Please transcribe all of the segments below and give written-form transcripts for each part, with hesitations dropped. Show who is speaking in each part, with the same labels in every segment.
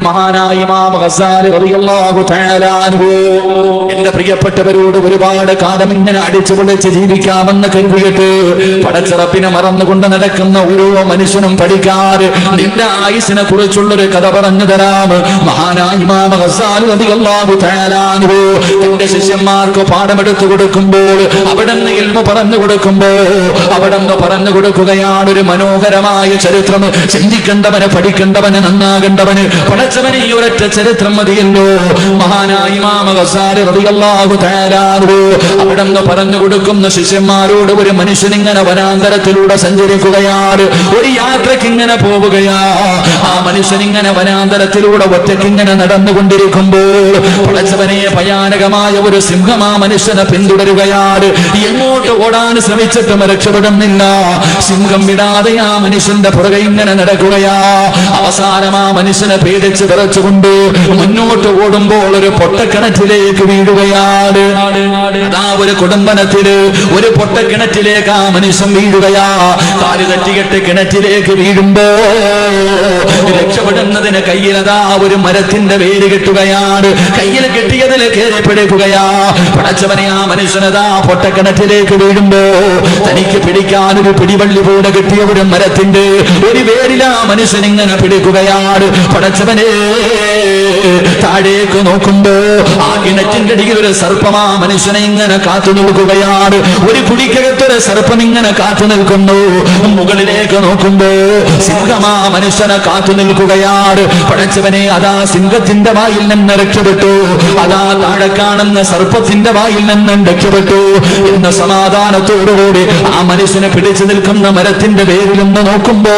Speaker 1: മഹാനായ ഇമാം ഗസാലി റളിയല്ലാഹു തആല അൻഹു എന്റെ പ്രിയപ്പെട്ടവരോട് ഒരുപാട് കാലം ഇങ്ങനെ അടിച്ചു പൊളിച്ച് ജീവിക്കാമെന്ന് കരുതിയിട്ട് പടച്ചിറപ്പിനെ മറന്നുകൊണ്ട് നടക്കുന്ന ഓരോ മനുഷ്യനും പഠിക്കാറ് നിന്റെ ആയുസിനെ കുറിച്ചുള്ളൊരു കഥ പറഞ്ഞു തരാം. മഹാനായ ഇമാം ഗസാലി റളിയല്ലാഹു തആല അൻഹു തന്റെ ശിഷ്യന്മാർക്ക് പാഠമെടുത്തു കൊടുക്കുമ്പോൾ അവിടെ നിന്ന് ഇൽമ പറഞ്ഞു കൊടുക്കുമ്പോൾ അവിടെ നിന്ന് പറഞ്ഞു കൊടുക്കുകയാണ് ഒരു മനോഹരമായ ചരിത്രം. ചിന്തിക്കേണ്ടവന്, പഠിക്കേണ്ടവന്, നന്നാകേണ്ടവന് പടച്ചവന് ഈ ഒരൊറ്റ ചരിത്രം മതിയല്ലോ. മഹാനായ ഇമാം ഗസാലി റളിയല്ലാഹു തആല അൻഹു അവിടെ നിന്ന് പറഞ്ഞു കൊടുക്കുന്ന ശിഷ്യന്മാരോട് ഒരു മനുഷ്യൻ ഇങ്ങനെ വനാന്തരത്തിലൂടെ സഞ്ചരിക്കുകയാണ്. ഒരു യാത്രക്ക് ഇങ്ങനെ പോവുകയാ. ആ മനുഷ്യൻ ഇങ്ങനെ വനാന്തരത്തിലൂടെ ഒറ്റയ്ക്ക് ഇങ്ങനെ നടന്നുകൊണ്ടിരിക്കുമ്പോൾ പടച്ചവനെ ഭയാനകമായ ഒരു സിംഹം ആ മനുഷ്യനെ പിന്തുടരുകയാണ്. എങ്ങോട്ട് ഓടാൻ ശ്രമിച്ചിട്ടും രക്ഷപ്പെടുന്നില്ല. സിംഹം വിടാതെ ആ മനുഷ്യന്റെ പുറകെ ഇങ്ങനെ നടക്കുകയാ. അവസാനം ആ മനുഷ്യനെ പേടിച്ച് വിറച്ചുകൊണ്ട് മുന്നോട്ട് ഓടുമ്പോൾ ഒരു പൊട്ടക്കിണറ്റിലേക്ക് വീഴുകയാണ്. ആ ഒരു കുടുംബനത്തില് ഒരു പൊട്ടക്കിണറ്റിലേക്ക് ആ മനുഷ്യൻ വീഴുകയാ. കാല് തെറ്റികെട്ട് കിണറ്റിലേക്ക് വീഴുമ്പോ രക്ഷപ്പെടുന്നതിന് കയ്യിലതാ ഒരു മരത്തിന്റെ വേര് കെട്ടുകയാണ്. കയ്യിൽ കെട്ടിയതിൽ കയറി പിടിക്കുകയാ. പടച്ചവനെ ആ മനുഷ്യനതാ പൊട്ടക്കിണറ്റിലേക്ക് വീഴുമ്പോ തനിക്ക് പിടിക്കാൻ ഒരു പിടിവള്ളി പോലെ കിട്ടിയ ഒരു മരത്തിന്റെ ഒരു വേരില മനുഷ്യൻ ഇങ്ങനെ പിടിക്കുകയാണ്. പടച്ചവനെ താഴേക്ക് നോക്കുമ്പോ ആ കിണറ്റിന്റെ അടിയിൽ ഒരു സർപ്പം ആ മനുഷ്യനെ ഇങ്ങനെ കാത്തു നിൽക്കുകയാണ്. ഒരു കുടിക്കകത്തൊരു സർപ്പം ഇങ്ങനെ കാത്തു നിൽക്കുന്നു. മുകളിലേക്ക് നോക്കുമ്പോ സിംഹമാ മനുഷ്യനെ കാത്തു നിൽക്കുകയാണ്. പടച്ചവനെ അതാ സിംഹത്തിന്റെ വായിൽ നിന്ന് രക്ഷപ്പെട്ടു. അതാ താഴെ കാണുന്ന സർപ്പത്തിന്റെ വായിൽ നിന്നും രക്ഷപ്പെട്ടു എന്ന സമാധാനത്തോടുകൂടി ആ മനുഷ്യനെ പിടിച്ചു നിൽക്കുന്ന മരത്തിന്റെ പേരിൽ നിന്ന് നോക്കുമ്പോ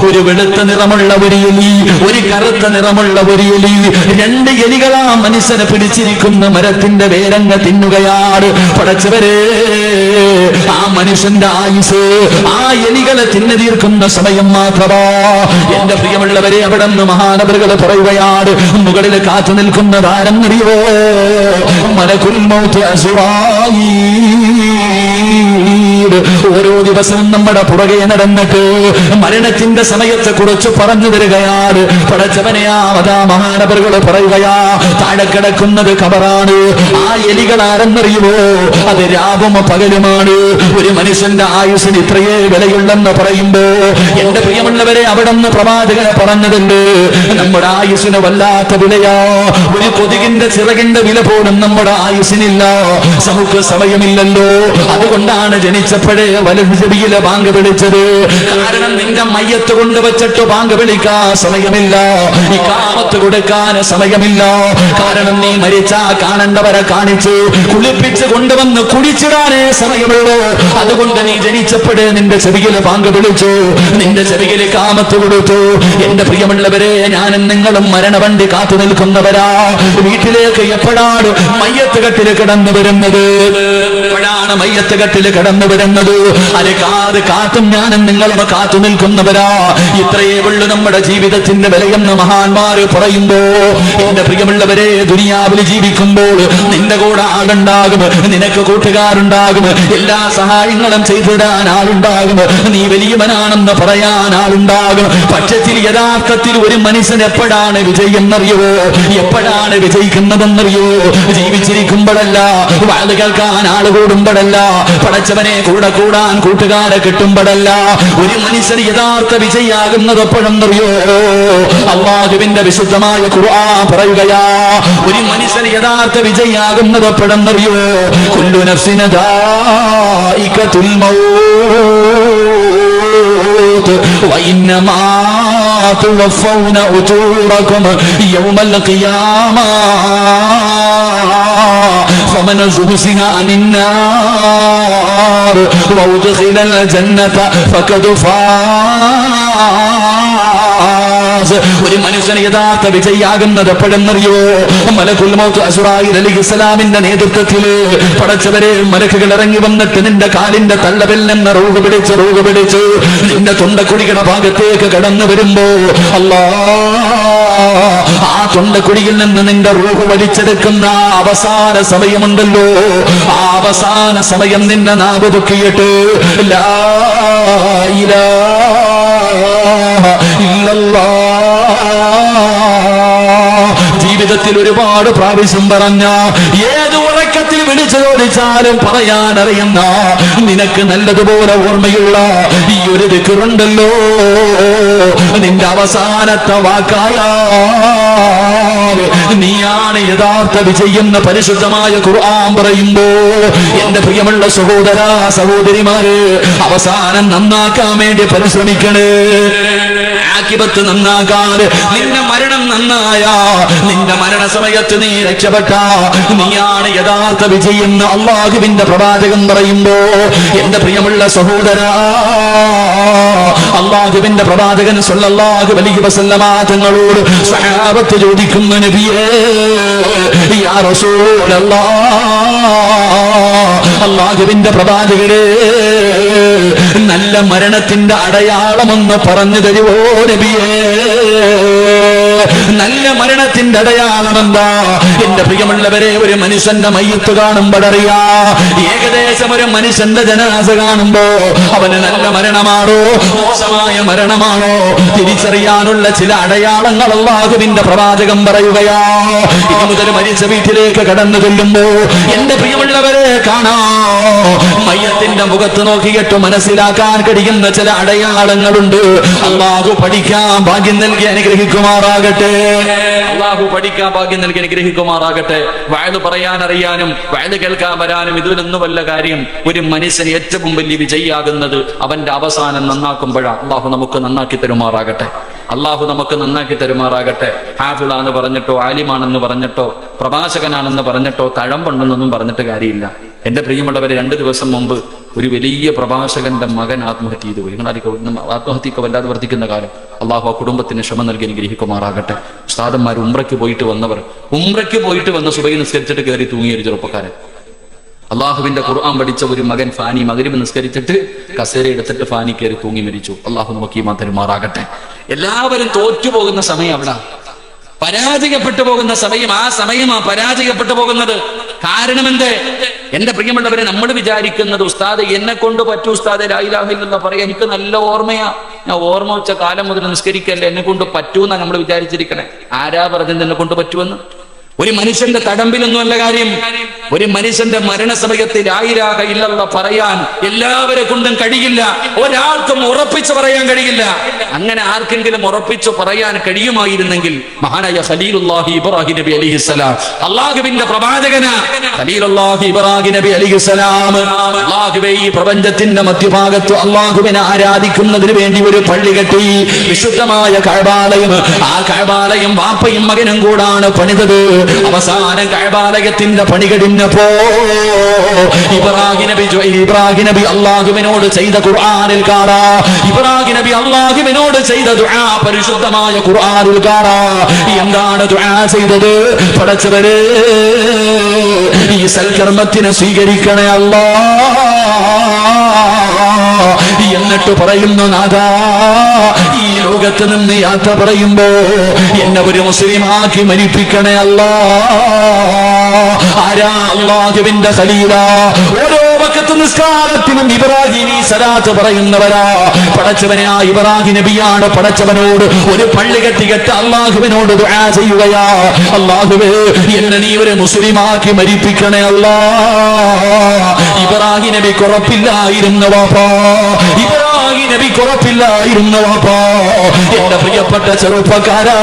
Speaker 1: ഒരു വെളുത്ത നിറമുള്ള ഒരു എലി, ഒരു കറുത്ത നിറമുള്ള ഒരു എലി, രണ്ട് എലികളാ മനുഷ്യനെ പിടിച്ചിരിക്കുന്ന മരത്തിന്റെ വേരങ്ങ തിന്നുകയാണ്. പടച്ചവരെ ആ മനുഷ്യന്റെ ആയുസ് ആ എലികളെ തിന്നു തീർക്കുന്ന സമയം മാത്രമാ. എന്റെ പ്രിയമുള്ളവരെ അവിടെ നിന്ന് മഹാനവറുകൾ പറയുകയാണ്. മുകളിൽ കാത്തു നിൽക്കുന്നതാരെന്നറിയോ? മലക്കുൽ മൗത്ത് അസ്റായീൽ. ഓരോ ദിവസവും നമ്മുടെ പുറകെ നടന്നിട്ട് മരണത്തിന്റെ സമയത്തെ കുറിച്ച് പറഞ്ഞു തരികയാണ്. പടച്ചവനെ അതാ മഹാനവറുകൾ പറയുകയാ, താഴെ കിടക്കുന്നത് ഖബറാണ്. ആ എലികൾ ആരെന്നറിയുമോ? അത് രാവും പകലുമാണ്. ഒരു മനുഷ്യന്റെ ആയുസ്സിന് ഇത്രയേ വിലയുള്ളെന്ന് പറയുമ്പോ എന്റെ പ്രിയമുള്ളവരെ അവിടെ നിന്ന് പ്രവാചകനെ പറഞ്ഞതുണ്ട്, നമ്മുടെ ആയുസ്സിന് വല്ലാത്ത വിലയാ. ഒരു കൊതുകിന്റെ ചിറകിന്റെ വില പോലും നമ്മുടെ ആയുസ്സിനില്ല. നമുക്ക് സമയമില്ലല്ലോ. അതുകൊണ്ടാണ് ജനിച്ചപ്പോഴേ വലതു ചെവിയിലെ ബാങ്ക് വിളിച്ചത്. കാരണം നിന്റെ മയ്യത്ത് കൊണ്ടുവച്ചിട്ട് ബാങ്ക് വിളിക്കാൻ സമയമില്ല, ഇഖാമത്ത് കൊടുക്കാൻ സമയമില്ല. കാരണം നീ മരിച്ചാ കാണേണ്ടവരെ കാണിച്ച് കുളിപ്പിച്ച് കൊണ്ടുവന്ന് കുടിച്ചിടാനേ സമയമുള്ളൂ. അതുകൊണ്ട് നീ ജനിച്ചപ്പോഴേ നിന്റെ ചെവിയിലെ ബാങ്ക് വിളിച്ചു, നിന്റെ ചെവിയിലെ കാമത്ത് കൊടുത്തു. എന്റെ പ്രിയമുള്ളവരെ, ഞാനും നിങ്ങളും മരണവണ്ടി കാത്തു നിൽക്കുന്നവരാ. വീട്ടിലേക്ക് എപ്പോഴാണ് മയ്യത്ത് കെട്ടില് കിടന്നു വരുന്നത്? എപ്പോഴാണ് മയ്യത്ത് കെട്ടില് കിടന്നു വരുന്നത്? അത് കാത്തും ഞാനും നിങ്ങളും കാത്തു നിൽക്കുന്നവരാ. ഇത്രയേ ഉള്ളൂ നമ്മുടെ ജീവിതത്തിന്റെ വിലയെന്ന് മഹാന്മാര് പറയുമ്പോ എന്റെ പ്രിയമുള്ളവരെ, ദുനിയാവിൽ ജീവിക്കുമ്പോൾ നിന്റെ കൂടെ ആളുണ്ടാകും, നിനക്ക് കൂട്ടുകാരുണ്ടാകും, എല്ലാ സഹായങ്ങളും ചെയ്തിടാൻ ആളുണ്ടാകും, നീ വലിയവനാണെന്ന് പറയാൻ ആളുണ്ടാകും. പക്ഷത്തിൽ യഥാർത്ഥത്തിൽ ഒരു മനുഷ്യൻ എപ്പോഴാണ് വിജയം എന്നറിയോ? എപ്പോഴാണ് വിജയിക്കുന്നതെന്നറിയോ? ജീവിച്ചിരിക്കുമ്പോഴല്ല, വാഴ കേൾക്കാൻ ആള് കൂടുമ്പോഴല്ല, പടച്ചവനെ കൂടെ കൂടാൻ കൂട്ടുകാരെ കിട്ടുമ്പോഴല്ല. ഒരു മനുഷ്യൻ യഥാർത്ഥ വിജയിയാകുന്നത് എപ്പോഴെന്നറിയോ? അല്ലാഹുവിന്റെ വിശുദ്ധമായ ഖുർആൻ പറയുകയാ, ഒരു മനുഷ്യൻ യഥാർത്ഥ വിജയിയാകുന്നത് എപ്പോഴെന്നറിയോ? കുല്ലു നഫ്സിൻ ദായിഖത്തുൽ മൗത്ത് വഇന്നമാ തുവഫൗന ഉജൂറകും യൗമൽ ഖിയാമ ഫമൻ സുബ്സിഹ അനിൻ നാർ വഉദ്ഖിലൽ ജന്നത ഫഖദ് ഫാസ്. ഒരു മനുഷ്യൻ യഥാർത്ഥ വിജയിയാകുന്നത് എപ്പോഴെന്നറിയോ? മലക്കുൽ മൗത്ത് അസ്റായീൽ അലൈഹിസ്സലാമിന്റെ നേതൃത്വത്തില് പടച്ചവരെ മലക്കുകൾ ഇറങ്ങി വന്നിട്ട് നിന്റെ കാലിന്റെ തള്ളവിൽ നിന്ന് റൂഹ് പിടിച്ച് നിന്റെ തൊണ്ടക്കുടിയുടെ ഭാഗത്തേക്ക് കടന്നു വരുമ്പോ ആ തൊണ്ടക്കുടിയിൽ നിന്ന് നിന്റെ റൂഹ് വലിച്ചെടുക്കുന്ന അവസാന സമയമുണ്ടല്ലോ, ആ അവസാന സമയം നിന്റെ നാവ് പൊക്കിയിട്ട് ലാ ഇലാഹ ജീവിതത്തിൽ ഒരുപാട് പ്രാവശ്യം പറഞ്ഞ, ഏത് ഉറക്കത്തിൽ വിളിച്ചു ചോദിച്ചാലും പറയാൻ അറിയുന്ന, നിനക്ക് നല്ലതുപോലെ ഓർമ്മയുള്ള ഈ ഒരു ദിക്റുണ്ടല്ലോ, നിന്റെ അവസാനത്തെ വാക്കായ നീയാണ് യഥാർത്ഥ വിജയം എന്ന് പരിശുദ്ധമായ ഖുർആൻ പറയുമ്പോ, എന്റെ പ്രിയമുള്ള സഹോദര സഹോദരിമാര്, അവസാനം നന്നാക്കാൻ വേണ്ടി പരിശ്രമിക്കണേ. ആഖിബത്ത് നന്നാക്കാൻ, നിന്റെ മരണം നന്നായ, നിന്റെ മരണസമയത്ത് നീ രക്ഷപ്പെട്ട, നീയാണ് യഥാർത്ഥ വിജയം എന്ന് അള്ളാഹുവിന്റെ പ്രവാചകൻ പറയുമ്പോ, എന്റെ പ്രിയമുള്ള സഹോദര, അള്ളാഹുവിന്റെ പ്രവാചകൻ സ്വല്ലല്ലാഹു അലൈഹി വസല്ലമ തങ്ങളോട് സ്വഹാബത്ത് ചോദിക്കുന്നു, നബിയേ യാ റസൂലല്ലാഹ്, അള്ളാഹുവിന്റെ പ്രവാചകരെ, നല്ല മരണത്തിന്റെ അടയാളമെന്ന് പറഞ്ഞു തരുവോ നബിയേ? നല്ല മരണത്തിന്റെ അടയാളം എന്താ? എന്റെ പ്രിയമുള്ളവരെ, ഒരു മനുഷ്യന്റെ മയ്യത്ത് കാണുമ്പോഴറിയാ, ഏകദേശം ഒരു മനുഷ്യന്റെ ജനാസ കാണുമ്പോ അവന് നല്ല മരണമാണോ മോശമായ മരണമാണോ തിരിച്ചറിയാനുള്ള ചില അടയാളങ്ങൾ അല്ലാഹുവിന്റെ പ്രവാചകൻ പറയുകയാ. ഇനി മുതൽ മരിച്ച വീട്ടിലേക്ക് കടന്നു ചെല്ലുമ്പോ എന്റെ പ്രിയമുള്ളവരെ കാണാ, മയ്യത്തിന്റെ മുഖത്ത് നോക്കിയിട്ട് മനസ്സിലാക്കാൻ കഴിയുന്ന ചില അടയാളങ്ങളുണ്ട്. അല്ലാഹു പഠിക്കാൻ ഭാഗ്യം നൽകി അനുഗ്രഹിക്കുമാറാകട്ടെ. അല്ലാഹു പഠിക്കാൻ ഭാഗ്യം നൽകി അനുഗ്രഹിക്കുമാറാകട്ടെ. വഅദ് പറയാൻ അറിയാനും വഅദ് കേൾക്കാൻ വരാനും ഇതിലൊന്നും വല്ല കാര്യം. ഒരു മനുഷ്യന് ഏറ്റവും വലിയ വിജയിയാകുന്നത് അവന്റെ അവസാനം നന്നാക്കുമ്പോഴാണ്. അല്ലാഹു നമുക്ക് നന്നാക്കി തരുമാറാകട്ടെ. അള്ളാഹു നമുക്ക് നന്നാക്കി തരുമാറാകട്ടെ. ഹാഫിളാന്ന് പറഞ്ഞിട്ടോ ആലിമാണെന്ന് പറഞ്ഞിട്ടോ പ്രഭാഷകനാണെന്ന് പറഞ്ഞിട്ടോ തഴമ്പുണ്ടെന്നൊന്നും പറഞ്ഞിട്ട് കാര്യമില്ല. എന്റെ പ്രിയമുള്ളവരെ, 2 ദിവസം മുമ്പ് ഒരു വലിയ പ്രഭാഷകന്റെ മകൻ ആത്മഹത്യ ചെയ്തു പോയി. ആത്മഹത്യക്ക് വല്ലാതെ വർദ്ധിക്കുന്ന കാലം. അള്ളാഹു ആ കുടുംബത്തിന് ക്ഷമ നൽകി അനുഗ്രഹിക്കുമാറാകട്ടെ. ഉസ്താദന്മാർ ഉംറയ്ക്ക് പോയിട്ട് വന്നവർ, ഉംറയ്ക്ക് പോയിട്ട് വന്ന് സുബഹി നിസ്കരിച്ചിട്ട് കയറി തൂങ്ങിയ ഒരു ചെറുപ്പക്കാരൻ. അള്ളാഹുവിന്റെ ഖുർആൻ പഠിച്ച ഒരു മകൻ ഫാനി മഗ്രിബ് നിസ്കരിച്ചിട്ട് കസേര എടുത്തിട്ട് ഫാനി കയറി തൂങ്ങി മരിച്ചു. അള്ളാഹു നമുക്ക് ഈമാൻ തരുമാറാകട്ടെ. എല്ലാവരും തോറ്റുപോകുന്ന സമയം അവിടെ, പരാജയപ്പെട്ടു പോകുന്ന സമയം, ആ സമയമാ പരാജയപ്പെട്ടു പോകുന്നത്. കാരണം എന്ത്? എന്റെ പ്രിയമുള്ളവരെ, നമ്മൾ വിചാരിക്കുന്നത് ഉസ്താദ് എന്നെ കൊണ്ട് പറ്റൂ, ഉസ്താദ് ലാ ഇലാഹ ഇല്ലല്ലാഹ് പറയാ, എനിക്ക് നല്ല ഓർമ്മയാ, ഞാൻ ഓർമ്മ വെച്ച കാലം മുതൽ നിസ്കരിക്കല്ലേ, എന്നെ കൊണ്ട് പറ്റൂന്നാ നമ്മൾ വിചാരിച്ചിരിക്കണേ. ആരാ പറഞ്ഞത് എന്നെ കൊണ്ട് പറ്റുമെന്ന്? ഒരു മനുഷ്യന്റെ തടമ്പിലൊന്നും അല്ല കാര്യം. ഒരു മനുഷ്യന്റെ മരണസമയത്ത് ലാ ഇലാഹ ഇല്ലല്ലാഹ് പറയാൻ എല്ലാവരെ കൊണ്ടും കഴിയില്ല. ഒരാൾക്കും ഉറപ്പിച്ചു പറയാൻ കഴിയില്ല. അങ്ങനെ ആർക്കെങ്കിലും ഉറപ്പിച്ചു പറയാൻ കഴിയുമായിരുന്നെങ്കിൽ മഹാനായ ഖലീലുല്ലാഹി ഇബ്രാഹിം നബി അലൈഹിസ്സലാം, അല്ലാഹുവിന്റെ പ്രവാചകനാ ഖലീലുല്ലാഹി ഇബ്രാഹിം നബി അലൈഹിസ്സലാം, അല്ലാഹുവേ ഈ പ്രപഞ്ചത്തിന്റെ മധ്യഭാഗത്ത് അല്ലാഹുവിനെ ആരാധിക്കുന്നതിന് വേണ്ടി ഒരു പള്ളി കെട്ടി, വിശുദ്ധമായ കഅബാലയം. ആ കഅബാലയം വാപ്പയും മകനും കൂടാണ് പണിതത്. അവസാനം കഅബാലയത്തിന്റെ പണി കഴിഞ്ഞപ്പോ ഇബ്രാഹിം നബി അല്ലാഹുവിനോട് ചെയ്ത ഖുർആനിൽ കാണാ, ഇബ്രാഹിം നബി അല്ലാഹുവിനോട് ചെയ്ത ദുആ പരിശുദ്ധമായ ഖുർആനിൽ കാണാ. എന്താണ് ദുആ ചെയ്തത്? പടച്ചവരേ, ഈ സൽക്കർമ്മത്തിനെ സ്വീകരിക്കണേ അല്ലാഹ്. എന്നിട്ട് പറയുന്നു, നാഥാ, ഈ ലോകത്ത് നിന്ന് യാത്ര പറയുമ്പോ എന്നെ ഒരു മുസ്ലിമാക്കി മരിപ്പിക്കണേ അല്ലാഹ്. ആരാ? അല്ലാഹുവിന്റെ ഖലീലാ. ഓരോ വഖത്ത് നിസ്കാരത്തിനും ഇബ്രാഹിമി സലാത്ത് പറയുന്നവരാ. പടച്ചവനെ, ആ ഇബ്രാഹിം നബിയാണ് പടച്ചവനോട് ഒരു പള്ളി കെട്ടികെട്ട് അല്ലാഹുവിനോട് ദുആ ചെയ്യുകയാ. അല്ലാഹുവേ, എന്നെ നീ ഒരു മുസ്ലിമാക്കി മരിപ്പിക്കണേ അല്ലാഹ്. ഇബ്രാഹിം നബി കുറപ്പില്ലായിരുന്നു വാപ്പാ, ഇബ്രാഹിം നബി കുറപ്പില്ലായിരുന്നു വാപ്പാ. എന്റെ പ്രിയപ്പെട്ട ചെറുപ്പക്കാരാ,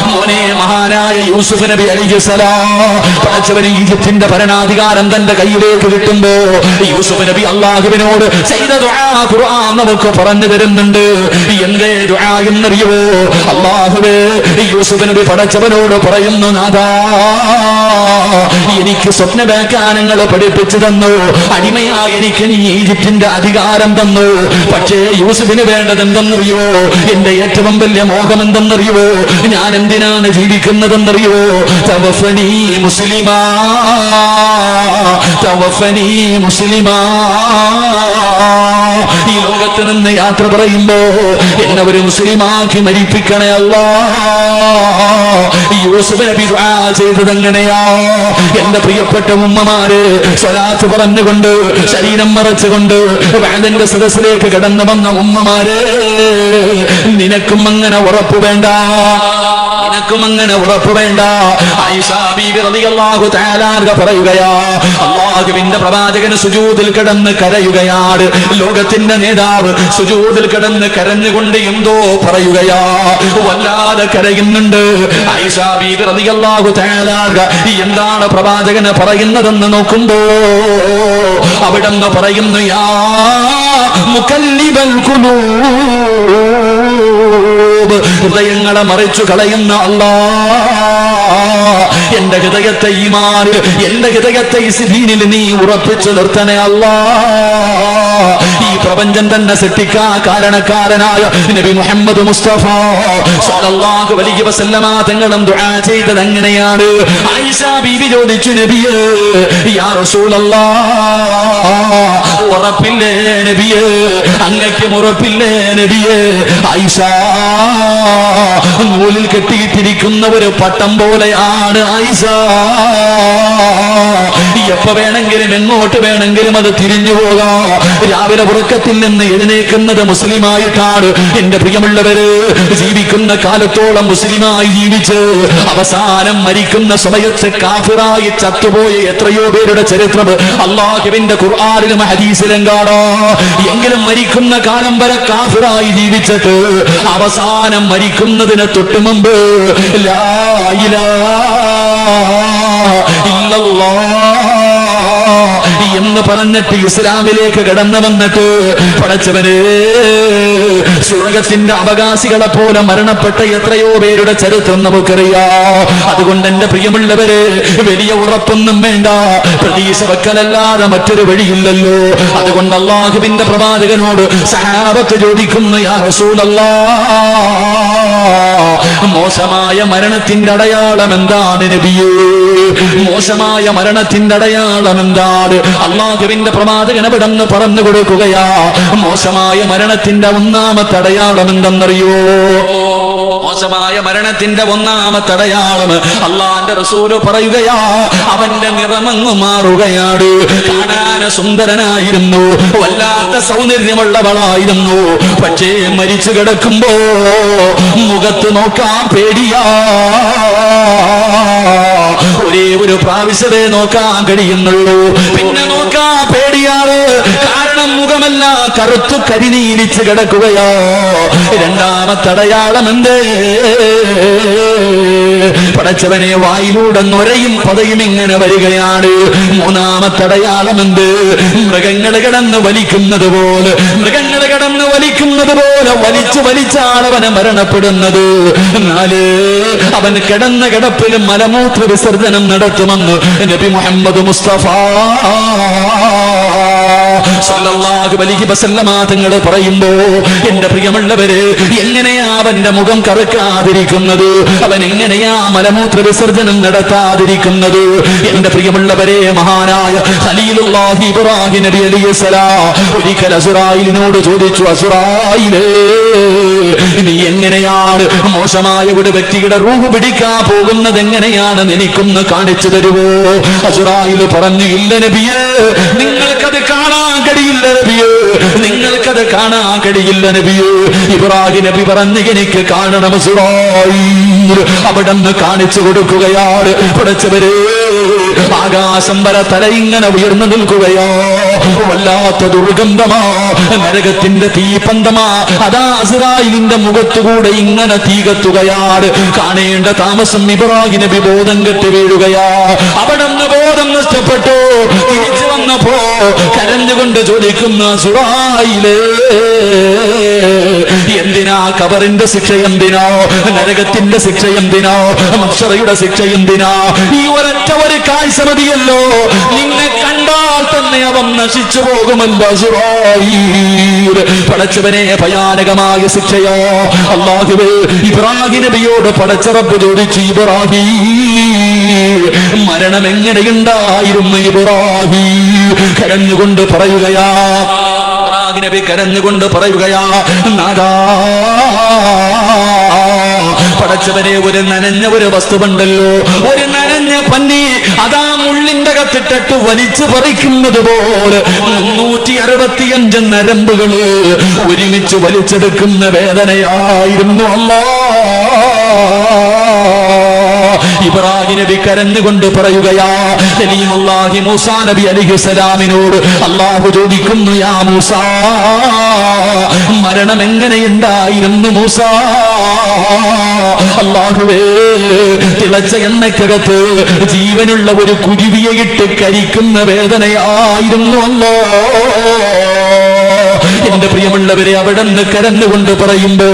Speaker 1: മോനെ, മഹാനായ യൂസുഫ് നബി അലൈഹിസ്സലാം, പടച്ചവന് ഈജിപ്തിന്റെ ഭരണാധികാരം തന്റെ കയ്യിലേക്ക് കിട്ടുമ്പോ യൂസുഫ് നബി അല്ലാഹുവിനോട് ചെയ്ത ദുആ ഖുർആൻ നമുക്ക് പറഞ്ഞു തരുന്നുണ്ട്. എന്തേ ദുആ എന്നറിയോ? അല്ലാഹുവേ, യൂസുഫ് നബി പടച്ചവനോട് പറയുന്നു, നാഥാ, എനിക്ക് സ്വപ്നവ്യാഖ്യാനങ്ങൾ പഠിപ്പിച്ചു തന്നു, അടിമയായി എനിക്ക് നീ ഈജിപ്തിന്റെ അധികാരം തന്നു. പക്ഷേ യൂസുഫിന് വേണ്ടത് എന്തെന്നറിയോ? എന്റെ ഏറ്റവും വലിയ മോഹം എന്തെന്നറിയോ? ഞാൻ എന്തിനാണ് ജീവിക്കുന്നതെന്നറിയോ? തവഫനി മുസ്ലിമാ, തവഫനി മുസ്ലിമാ. ഈ ലോകത്ത് നിന്ന് യാത്ര പറയുമ്പോ എന്നെ ഒരു മുസ്ലിമാക്കി മരിപ്പിക്കണേ അല്ലാഹ്. യൂസുഫ് നബി ദുആ ചെയ്തത് എങ്ങനെയാ? എന്റെ പ്രിയപ്പെട്ട ഉമ്മമാര്, സ്വലാത്ത് പറഞ്ഞുകൊണ്ട് ശരീരം മറച്ചുകൊണ്ട് വഅദിന്റെ സദസ്സിലേക്ക് കടന്നു വന്ന ഉമ്മമാര്, നിനക്കും അങ്ങനെ ഉറപ്പ് വേണ്ട. നിനക്കും അങ്ങനെ ഉറപ്പ് വേണ്ട. ആയിഷ ബീവി റളിയല്ലാഹു തആല അൻഹ പറയുകയാ, അല്ലാഹുവിന്റെ പ്രവാചകൻ സുജൂദിൽ കിടന്ന് കരയുകയാണ്. ലോകത്തിന്റെ നേതാവ് സുജൂദിൽ കിടന്ന് കരഞ്ഞുകൊണ്ട് എന്തോ പറയുകയാ, വല്ലാതെ കരയുന്നുണ്ട്. ആയിഷ ബീവി റളിയല്ലാഹു തആല അൻഹ എന്താണ് പ്രവാചകന് പറയുന്നതെന്ന് നോക്കുമ്പോ അവിടെന്ന് പറയുന്നു, യാ മുകല്ലിബൽ ഖുലൂബ്, ഹൃദയങ്ങളെ മറിച്ചു കളയുന്ന അല്ലാഹ്, എന്റെ ഹൃദയത്തെ ഈമാനിൽ, എന്റെ ഹൃദയത്തെ ഇസ്ദീനിൽ നീ ഉറപ്പിച്ചു നിർത്തണേ അല്ലാഹ്. ഈ പ്രപഞ്ചം തന്നെ സൃഷ്ടിക്കാൻ കാരണക്കാരനായ നബി മുഹമ്മദ് മുസ്തഫ സ്വല്ലല്ലാഹു അലൈഹി വസല്ലമ തങ്ങളും ദുആ ചെയ്തത് എങ്ങനെയാണ്? ആയിഷ ബീവി ചോദിച്ചു, നബിയേ, യാ റസൂലല്ലാഹ്, ഉറപ്പില്ലേ നബിയേ, അങ്ങയ്ക്കും ഉറപ്പില്ലേ നബിയേ? ആയിഷ, നൂലിൽ കെട്ടിയിട്ടിരിക്കുന്ന ഒരു പട്ടം പോലെയാണ് ആയിഷ. എപ്പോ വേണമെങ്കിലും എങ്ങോട്ട് വേണമെങ്കിലും അത് തിരിഞ്ഞു പോകാം. രാവിലെ ഉറക്കത്തിൽ നിന്ന് എഴുന്നേക്കുന്നത് മുസ്ലിമായിട്ടാണ്. എന്റെ പ്രിയമുള്ളവര്, ജീവിക്കുന്ന കാലത്തോളം മുസ്ലിമായി ജീവിച്ച് അവസാനം മരിക്കുന്ന സമയത്ത് കാഫിറായി ചത്തുപോയ എത്രയോ പേരുടെ ചരിത്രം അല്ലാഹുവിന്റെ ഖുർആനിലും ഹദീസിലും കാണാം. എങ്കിലും മരിക്കുന്ന കാലം വരെ കാഫിറായി ജീവിച്ചിട്ട് അവസാനം മരിക്കുന്നതിന് തൊട്ടു മുമ്പ് ലാ ഇലാഹ ഇല്ലല്ലാഹ് എന്ന് പറഞ്ഞിട്ട് ഇസ്ലാമിലേക്ക് കടന്നു വന്നിട്ട് പടച്ചവനെ, സ്വർഗത്തിന്റെ അവകാശികളെ പോലെ മരണപ്പെട്ട എത്രയോ പേരുടെ ചരിത്രം നമുക്കറിയാം. അതുകൊണ്ട് എന്റെ പ്രിയമുള്ളവരെ, വലിയ ഉറപ്പൊന്നും വേണ്ട, പ്രതീക്ഷ വെക്കലല്ലാതെ മറ്റൊരു വഴിയില്ലല്ലോ. അതുകൊണ്ട് അല്ലാഹുവിന്റെ പ്രവാചകനോട് സഹാബത്ത് ചോദിക്കുന്നു, യാ റസൂലല്ലാഹ്, മോശമായ മരണത്തിന്റെ അടയാളം എന്താണ് നബിയേ? മോശമായ മരണത്തിന്റെ അടയാളം എന്താണ്? അല്ലാഹുവിന്റെ പ്രവാചകൻ അവിടെന്ന് പറഞ്ഞു കൊടുക്കുകയാ, മോശമായ മരണത്തിന്റെ ഒന്നാമത്തെ അടയാളം എന്തെന്നറിയോ? മോശമായ മരണത്തിന്റെ ഒന്നാമത്തെ അടയാളം അല്ലാഹുവിന്റെ റസൂല് പറയുകയാ, അവന്റെ നിറമങ്ങ് മാറുകയാണ്. കാണാൻ സുന്ദരനായിരുന്നു, വല്ലാത്ത സൗന്ദര്യമുള്ളവളായിരുന്നു, പക്ഷേ മരിച്ചു കിടക്കുമ്പോ മുഖത്ത് നോക്കാൻ പേടിയാ. ഒരേ ഒരു പ്രാവശ്യമേ നോക്കാൻ കഴിയുന്നുള്ളൂ, പിന്നെ നോക്കാൻ പേടിയാണ്. കാരണം മുഖമല്ല കറുത്തു കരിനീലിച്ച് കിടക്കുകയോ. രണ്ടാമത്തെ അടയാളം എന്തേ? പടച്ചവനെ, വായിലൂടെ നൊരയും പതയും ഇങ്ങനെ വരികയാണ്. മൂന്നാമത്തെ അടയാളം എന്ത്? മൃഗങ്ങൾ കിടന്ന് വലിക്കുന്നത് പോലെ, മൃഗങ്ങൾ കിടന്ന് വലിക്കുന്നത് പോലെ വലിച്ചാണ് അവന് മരണപ്പെടുന്നത്. നാല്, അവൻ കിടന്ന കിടപ്പിൽ മലമൂത്ര വിസർജനം നടത്തുമെന്ന് നബി മുഹമ്മദ് മുസ്തഫ സല്ലല്ലാഹു അലൈഹി വസല്ലമ തങ്ങൾ പറയുമ്പോ, എന്റെ പ്രിയമുള്ളവര്, എങ്ങനെയാ അവന്റെ മുഖം കറുക്കാതിരിക്കുന്നത്? അവൻ എങ്ങനെയാ മലമൂത്ര വിസർജനം നടത്താതിരിക്കുന്നത്? എന്റെ പ്രിയമുള്ളവരെ, മഹാനായ ഖലീലുല്ലാഹി ഇബ്രാഹിം നബി അലൈഹിസ്സലാം ഒരിക്കൽ അസ്റായിലിനോട് ചോദിച്ചു, അസ്റായിലേ, നീ എങ്ങനെയാണ് മോശമായ ഒരു വ്യക്തിയുടെ റൂഹ് പിടിക്കാൻ പോകുന്നത് എങ്ങനെയാണെന്ന് എനിക്കൊന്ന് കാണിച്ചു തരുവോ? അസ്റായിൽ പറഞ്ഞു, ഇല്ല നബിയേ, നിങ്ങൾക്കത് കാണാൻ കഴിയില്ല നബിയേ, നിങ്ങൾക്കത് കാണാൻ കഴിയില്ല നബിയേ. ഇബ്രാഹിം നബി പറഞ്ഞു, എനിക്ക് കാണണം അസ്റായിൽ. അവിടെന്ന് കാണിച്ചു കൊടുക്കുകയാണ്. പഠിച്ചവരെ, ആകാശം വരെ തല ഇങ്ങനെ ഉയർന്നു നിൽക്കുകയോ, വല്ലാത്ത ദുർഗന്ധമാ, നരകത്തിന്റെ തീപന്തമാ. അതാ അസ്റായിലിന്റെ മുഖത്തുകൂടെ ഇങ്ങനെ തീ കത്തുകയാണ്. കാണേണ്ട താമസം ഇബ്രാഹിം നബി ബോധം കെട്ടി വീഴുകയാ. അവിടെന്ന് ബോധം നഷ്ടപ്പെട്ടു. തിരിച്ചു വന്നപ്പോ കരഞ്ഞുകൊണ്ട് ചോദിക്കുന്ന, അസ്റായിലേ, എന്തിനാ ഖബറിന്റെ ശിക്ഷ? എന്തിനോ നരകത്തിന്റെ ശിക്ഷ? എന്തിനോ മഹ്ശറയുടെ ശിക്ഷ? എന്തിനാ? ഈ ഒരൊറ്റ ഒരു കാഴ്ച മതിയല്ലോ, നിന്നെ കണ്ടാൽ തന്നെ അവൻ നശിച്ചു പോകുമല്ലോ. അസ്റായീൽ, പടച്ചവനെ, ഭയാനകമായ ശിക്ഷയോ. അല്ലാഹുവേ, ഇബ്രാഹിം നബിയോട് പടച്ച റബ്ബ് ചോദിച്ചു, ഇബ്രാഹിം, മരണം എങ്ങനെയുണ്ടായിരുന്നു? ഇബ്രാഹിം കരഞ്ഞുകൊണ്ട് പറയുകയാ, നബി കരഞ്ഞുകൊണ്ട് പറയുകയാ, നാദാ, പടച്ചവനെ, ഒരു നനഞ്ഞ ഒരു വസ്തുവുണ്ടല്ലോ, ഒരു നനഞ്ഞ പന്നി, അതാ മുള്ളിന്റെ കത്തിട്ടിട്ട് വലിച്ചു പറിക്കുന്നത് പോലെ 365 നരമ്പുകള് ഒരുമിച്ച് വലിച്ചെടുക്കുന്ന വേദനയായിരുന്നു. അല്ലാഹ്, ഇബ്രാഹിം നബി കരഞ്ഞുകൊണ്ട് പറയുകയാ, കലീമുല്ലാഹി മൂസാ നബി അലൈഹിസ്സലാമിനോട് അല്ലാഹു ചോദിക്കുന്നു, യാ മൂസാ, മരണം എങ്ങനെയുണ്ടായിരുന്നു മൂസാ? അല്ലാഹുവേ, തിളച്ച എണ്ണക്കകത്ത് ജീവനുള്ള ഒരു കുരുവിയെ ഇട്ട് കരിക്കുന്ന വേദനയായിരുന്നു അല്ലോ. എന്റെ പ്രിയമുള്ളവരെ, അവിടെ നിന്ന് കരഞ്ഞുകൊണ്ട് പറയുമ്പോ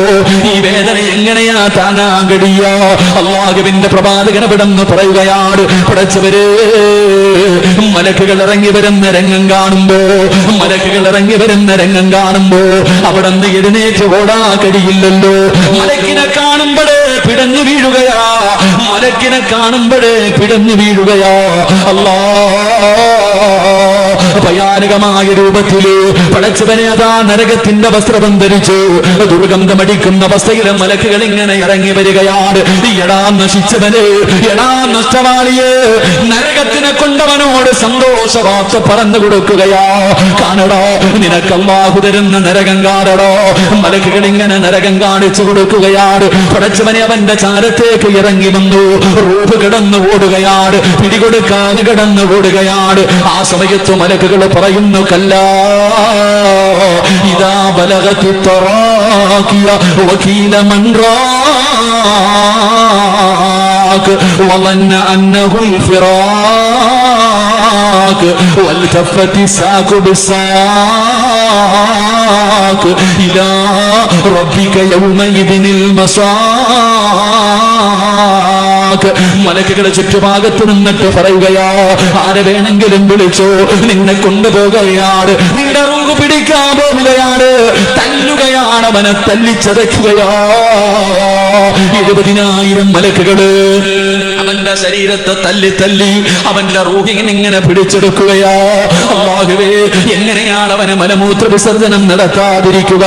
Speaker 1: ഈ വേദന എങ്ങനെയാ താങ്ങാൻ കഴിയാ? അല്ലാഹുവിന്റെ പ്രവാചകൻ അവിടെ നിന്ന് പറയുകയാണ്, പടച്ചവരെ, മലക്കുകൾ ഇറങ്ങി വരുന്ന രംഗം കാണുമ്പോ, മലക്കുകൾ ഇറങ്ങി വരുന്ന രംഗം കാണുമ്പോ അവിടെ നിന്ന് എഴുന്നേറ്റ് ഓടാ കഴിയില്ലല്ലോ. മലക്കിനെ കാണുമ്പോഴേ പിടഞ്ഞു വീഴുകയാ, മലക്കിനെ കാണുമ്പോഴേ പിടഞ്ഞു വീഴുകയാ. അല്ലാ, ഭയാനകമായ രൂപത്തില് പടച്ചവനെ അതാ നരകത്തിന്റെ വസ്ത്രം ധരിച്ചു ദുർഗന്ധമടിക്കുന്ന അവസ്ഥയിലെ മലക്കുകൾ ഇങ്ങനെ ഇറങ്ങി വരികയാണ്. എടാ നശിച്ചവന്, എടാ നഷ്ടവാളിയെ, നരകത്തിനെ കൊണ്ടവനോട് സന്തോഷ വാർത്ത പറഞ്ഞു കൊടുക്കുകയാ. കാണടോ, നിനക്ക് അല്ലാഹു തരുന്ന നരകം കാണടോ. മലക്കുകൾ ഇങ്ങനെ നരകം കാണിച്ചു കൊടുക്കുകയാണ്. പടച്ചവനെ അവന്റെ ചാരത്തേക്ക് ഇറങ്ങി വന്നു. റൂഹ് കിടന്നു ഓടുകയാണ്, പിടികൊടുക്കാതെ കിടന്നു ഓടുകയാണ്. ആ സമയത്ത് മലക്കുകൾ പറയുന്നു, കല്ലാ ഇദാ ബലഗതി തറാഖിയ വകീല മൻ റാഖ് വളന്ന അന്നഹു الفراق والتفت الساق بالساق إلى ربك يومئذ المساق. മലക്കുകളുടെ ചുറ്റുഭാഗത്ത് നിന്നിട്ട് പറയുകയാ, ആരെ വേണമെങ്കിലും വിളിച്ചോ, നിന്നെ കൊണ്ടുപോകുകയാണ്, നിന്റെ റൂഹ് പിടിക്കാൻ പോവുകയാണ്, തല്ലുകയാണ്, അവനെ തല്ലിച്ചതയ്ക്കുകയാ. 70,000 മലക്കുകള് അവന്റെ ശരീരത്തെ തല്ലി തല്ലി അവന്റെ റൂഹിനെ ഇങ്ങനെ പിടിച്ചെടുക്കുകയാ. അല്ലാഹുവേ, എങ്ങനെയാണ് അവനെ മലമൂത്ര വിസർജനം നടത്താതിരിക്കുക?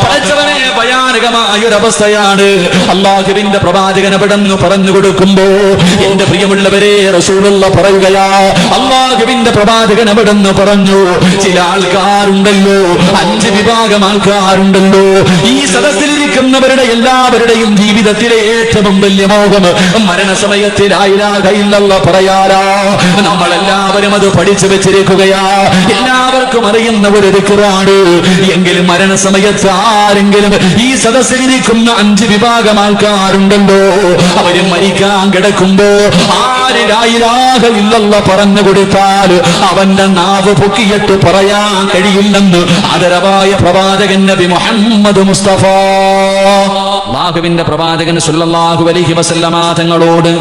Speaker 1: പടച്ചവനെ, ഭയാനകമായൊരവസ്ഥയാണ്. അല്ലാഹുവിന്റെ പ്രവാചകൻ അവിടെന്ന് പറഞ്ഞു കൊടുക്കുമ്പോ, എന്റെ പ്രിയമുള്ളവരെ, റസൂലുള്ള പറയുകയാ, അല്ലാഹുവിന്റെ പ്രവാചകൻ അവിടെന്ന് പറഞ്ഞു, ചില ആൾക്കാരുണ്ടല്ലോ, 5 വിഭാഗം ആൾക്കാരുണ്ടല്ലോ, ഈ സദസ്സിലിരിക്കുന്നവരുടെ എല്ലാവരുടെയും ജീവിതത്തിലെ ഏറ്റവും വലിയ മോഹം മരണസമയത്തിൽ ലാ ഇലാഹ ഇല്ലല്ലാഹ് പറയാനാ. നമ്മളെല്ലാവരും അത് പഠിച്ചു വെച്ചിരിക്കുകയാ, എല്ലാവർക്കും അറിയുന്ന ഒരു ദിക്റാണ്. എങ്കിലും മരണസമയത്ത് ആരെങ്കിലും ഈ സദസ്സിലിരിക്കുന്ന 5 വിഭാഗം ആൾക്കാരുണ്ടല്ലോ, അവര് മരിക്കാൻ കിടക്കുമ്പോ ആര് ലാ ഇലാഹ ഇല്ലല്ലാഹ് പറഞ്ഞു കൊടുത്താൽ അവന്റെ നാവ് പൊക്കിയിട്ട് പറയാൻ കഴിയില്ലെന്ന് ആദരവായ പ്രവാചകൻ നബി മുഹമ്മദ് മുസ്തഫ. അല്ലാഹുവിന്റെ പ്രവാചകൻ സല്ലല്ലാഹു അലൈഹി വസല്ലമ തങ്ങളോട്,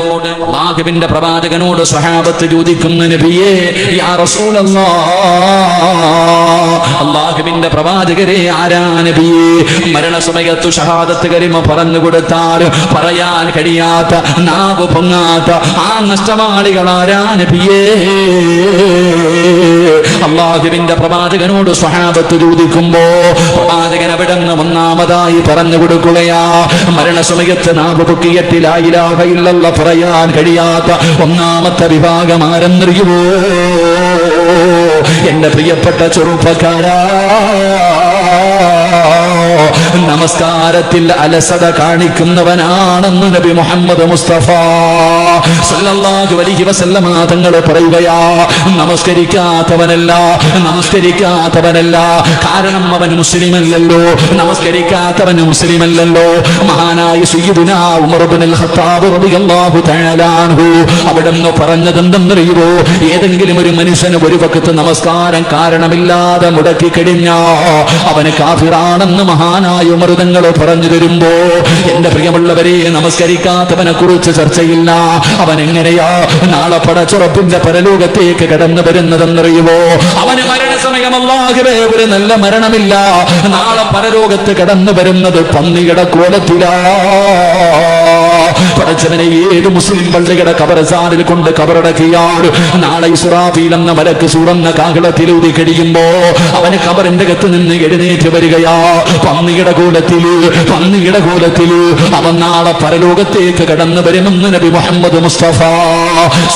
Speaker 1: അല്ലാഹുവിന്റെ പ്രവാചകനോട് സ്വഹാബത്ത് ചോദിക്കുന്നു, നബിയേ, യാ റസൂലല്ലാഹ്, അല്ലാഹുവിന്റെ പ്രവാചകരെ, ആരാ നബിയേ മരണസമയത്ത് ഷഹാദത്ത് കലിമ പറഞ്ഞു കൊടുത്താൽ പറയാൻ കഴിയാത്ത, നാവ് പൊങ്ങാത്ത ആ നഷ്ടവാളികൾ ആരാ നബിയേ? അല്ലാഹുവിന്റെ പ്രവാചകനോട് സ്വഹാബത്ത് ചോദിക്കുമ്പോ പ്രവാചകൻ അവിടെ നിന്ന് ഒന്നാമതായി പറഞ്ഞു കൊടുക്കുകയാ, മരണസമയത്ത് നാവ് പൊക്കിയിട്ട് ലാ ഇലാഹ ഇല്ലല്ലാഹ് പറയാൻ കഴിയാത്ത ഒന്നാമത്തെ വിഭാഗം ആരെന്നറിയുമോ? എന്റെ പ്രിയപ്പെട്ട ചെറുപ്പക്കാരാ, നമസ്കാരത്തിൽ അലസത കാണിക്കുന്നവനാണെന്ന് നബി മുഹമ്മദ് മുസ്തഫ സല്ലല്ലാഹു അലൈഹി വസല്ലമ തങ്ങൾ പറയുകയാ. നമസ്കരിക്കാത്തവനല്ല, കാരണം അവൻ മുസ്ലിമല്ലല്ലോ. നമസ്കരിക്കാത്തവൻ മുസ്ലിമല്ലല്ലോ. മഹാനായ സയ്യിദുനാ ഉമർ ഇബ്നുൽ ഖത്താബ് റളിയല്ലാഹു തആല അൻഹു അവിടെന്ന് പറഞ്ഞതെന്തെന്നറിയുമോ? ഏതെങ്കിലും ഒരു മനുഷ്യന് ഒരു വഖത്ത് നമസ്കാരം കാരണമില്ലാതെ മുടക്കി കഴിഞ്ഞാ അവന് കാഫിറാണെന്ന് മഹാനായ ഉമർ തങ്ങൾ പറഞ്ഞു തരുമ്പോ, എന്റെ പ്രിയമുള്ളവരെ, നമസ്കരിക്കാത്തവനെ കുറിച്ച് ചർച്ചയില്ല. അവൻ എങ്ങനെയാ നാളെ പടച്ചുറപ്പിന്റെ പരലോകത്തേക്ക് കടന്നു വരുന്നതെന്നറിയുമോ? അവന് മരണസമയം അല്ലാഹുവേ ഒരു നല്ല മരണമില്ല. നാളെ പരലോകത്ത് കടന്നു വരുന്നത് പന്നിയുടെ കോലത്തിലാ. പടച്ചവനെ, ഏത് മുസ്ലിം പള്ളിയുടെ കബർസ്ഥാനിൽ കൊണ്ട് കബറടക്കിയാൽ നാളെ ഇസ്രാഫീൽ എന്ന മലക്ക് സൂറന്ന കാഹളത്തിൽ ഊതി കഴിയുമ്പോ അവന് കബറിന്റെ അകത്ത് നിന്ന് എഴുന്നേറ്റ് വരികയാ. പന്നിയുടെ കോലത്തില് അവൻ നാളെ പരലോകത്തേക്ക് കടന്നു വരുമെന്ന് നബി മുഹമ്മദ് മുസ്തഫ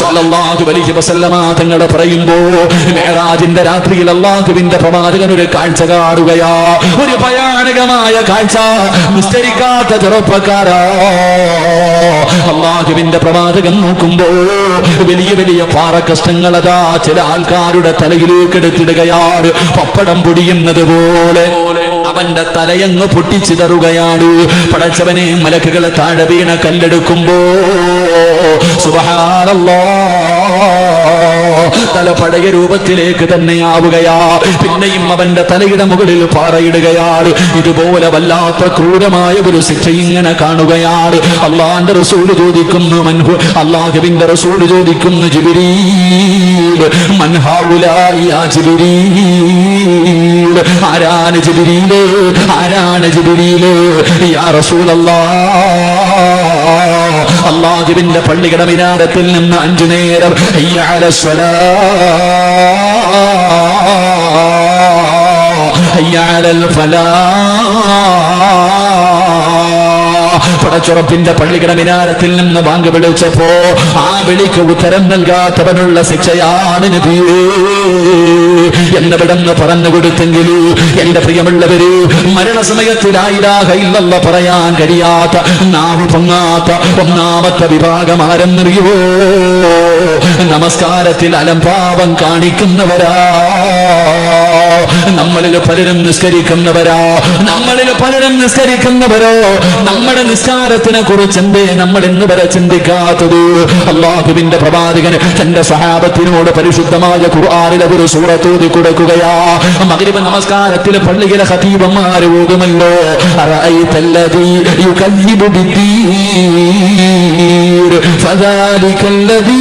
Speaker 1: സല്ലല്ലാഹു അലൈഹി വസല്ലമ തങ്ങൾ പറയുമ്പോ, മിഅ്റാജിന്റെ രാത്രിയിൽ അല്ലാഹുവിന്റെ പ്രവാചകൻ ഒരു കാഴ്ച കാണുകയാ. ഒരു ഭയാനകമായ കാഴ്ച. നിസ്കരിക്കാത്ത ചെറുപ്പക്കാരാ, അല്ലാഹുവിന്റെ പ്രവാചകൻ നോക്കുമ്പോ വലിയ വലിയ പാറക്കഷ്ണങ്ങൾ അതാ ചില ആൾക്കാരുടെ തലയിലേക്ക് എടുത്തിടുകയാണ്. പപ്പടം പൊടിയുന്നത് പോലെ അവന്റെ തലയങ്ങ് പൊട്ടിച്ചിതറുകയാണ്. പടച്ചവനെ, മലക്കുകളെ താഴെ വീണ കല്ലെടുക്കുമ്പോ സുബ്ഹാനല്ലാഹ് തല പഴയ രൂപത്തിലേക്ക് തന്നെയാവുകയാ. പിന്നെയും അവന്റെ തലയുടെ മുകളിൽ പാറയിടുകയാണ്. ഇതുപോലെ വല്ലാത്ത ക്രൂരമായ ഒരു ശിക്ഷ ഇങ്ങനെ കാണുകയാണ്. അള്ളാന്റെ റസൂൽ ചോദിക്കുന്നു, അള്ളാഹുവിന്റെ റസൂൽ ചോദിക്കുന്നു, ജിബ്രീൽ മൻ ഹൗലാഇ യാ ജിബ്രീൽ, ആരാണ് ജിബ്രീൽ, ആരാണ് ജിബ്രീൽ യാ റസൂലല്ലാഹ്. അള്ളാഹുവിന്റെ പള്ളിയുടെ മിനാരത്തിൽ നിന്ന് 5 നേരം ഹയ്യ അലസ് സ്വലാഹ് ഹയ്യ അലൽ ഫലാഹ്. പടച്ചുറപ്പിന്റെ പള്ളിയുടെ മിനാരത്തിൽ നിന്ന് ബാങ്ക് വിളിച്ചപ്പോ ആ വിളിക്ക് ഉത്തരം നൽകാത്തവനുള്ള ശിക്ഷയാണ് നബിയേ എന്നിവിടെന്ന് പറഞ്ഞു കൊടുത്തെങ്കിൽ എന്റെ പ്രിയമുള്ളവര്, മരണസമയത്ത് ലാ ഇലാഹ ഇല്ലല്ലാഹ് പറയാൻ കഴിയാത്ത, നാവ് പൊങ്ങാത്ത ഒന്നാമത്തെ വിഭാഗം ആരെന്നറിയോ? നമസ്കാരത്തിൽ അലംഭാവം കാണിക്കുന്നവരാ. നമ്മളിൽ പലരും നിസ്കരിക്കുന്നവരോ, നമ്മുടെ നിസ്കാരത്തിനെ കുറിച്ച് എന്തേ നമ്മൾ ഇന്ന് വരെ ചിന്തിക്കാത്തത്? അല്ലാഹുവിന്റെ പ്രവാചകൻ തന്റെ സഹാബത്തിനോട് പരിശുദ്ധമായ ഖുർആനിലെ ഒരു സൂറത്ത് ഓതി കൊടുക്കുകയാ. മഗ്രിബ് നമസ്കാരത്തിൽ പള്ളിയിലെ ഖതീബന്മാർ ഓതുമല്ലോ, അറഅയ്തല്ലദീ യുകല്ലിബു ബിദ്ദീൻ ഫദാലികല്ലദീ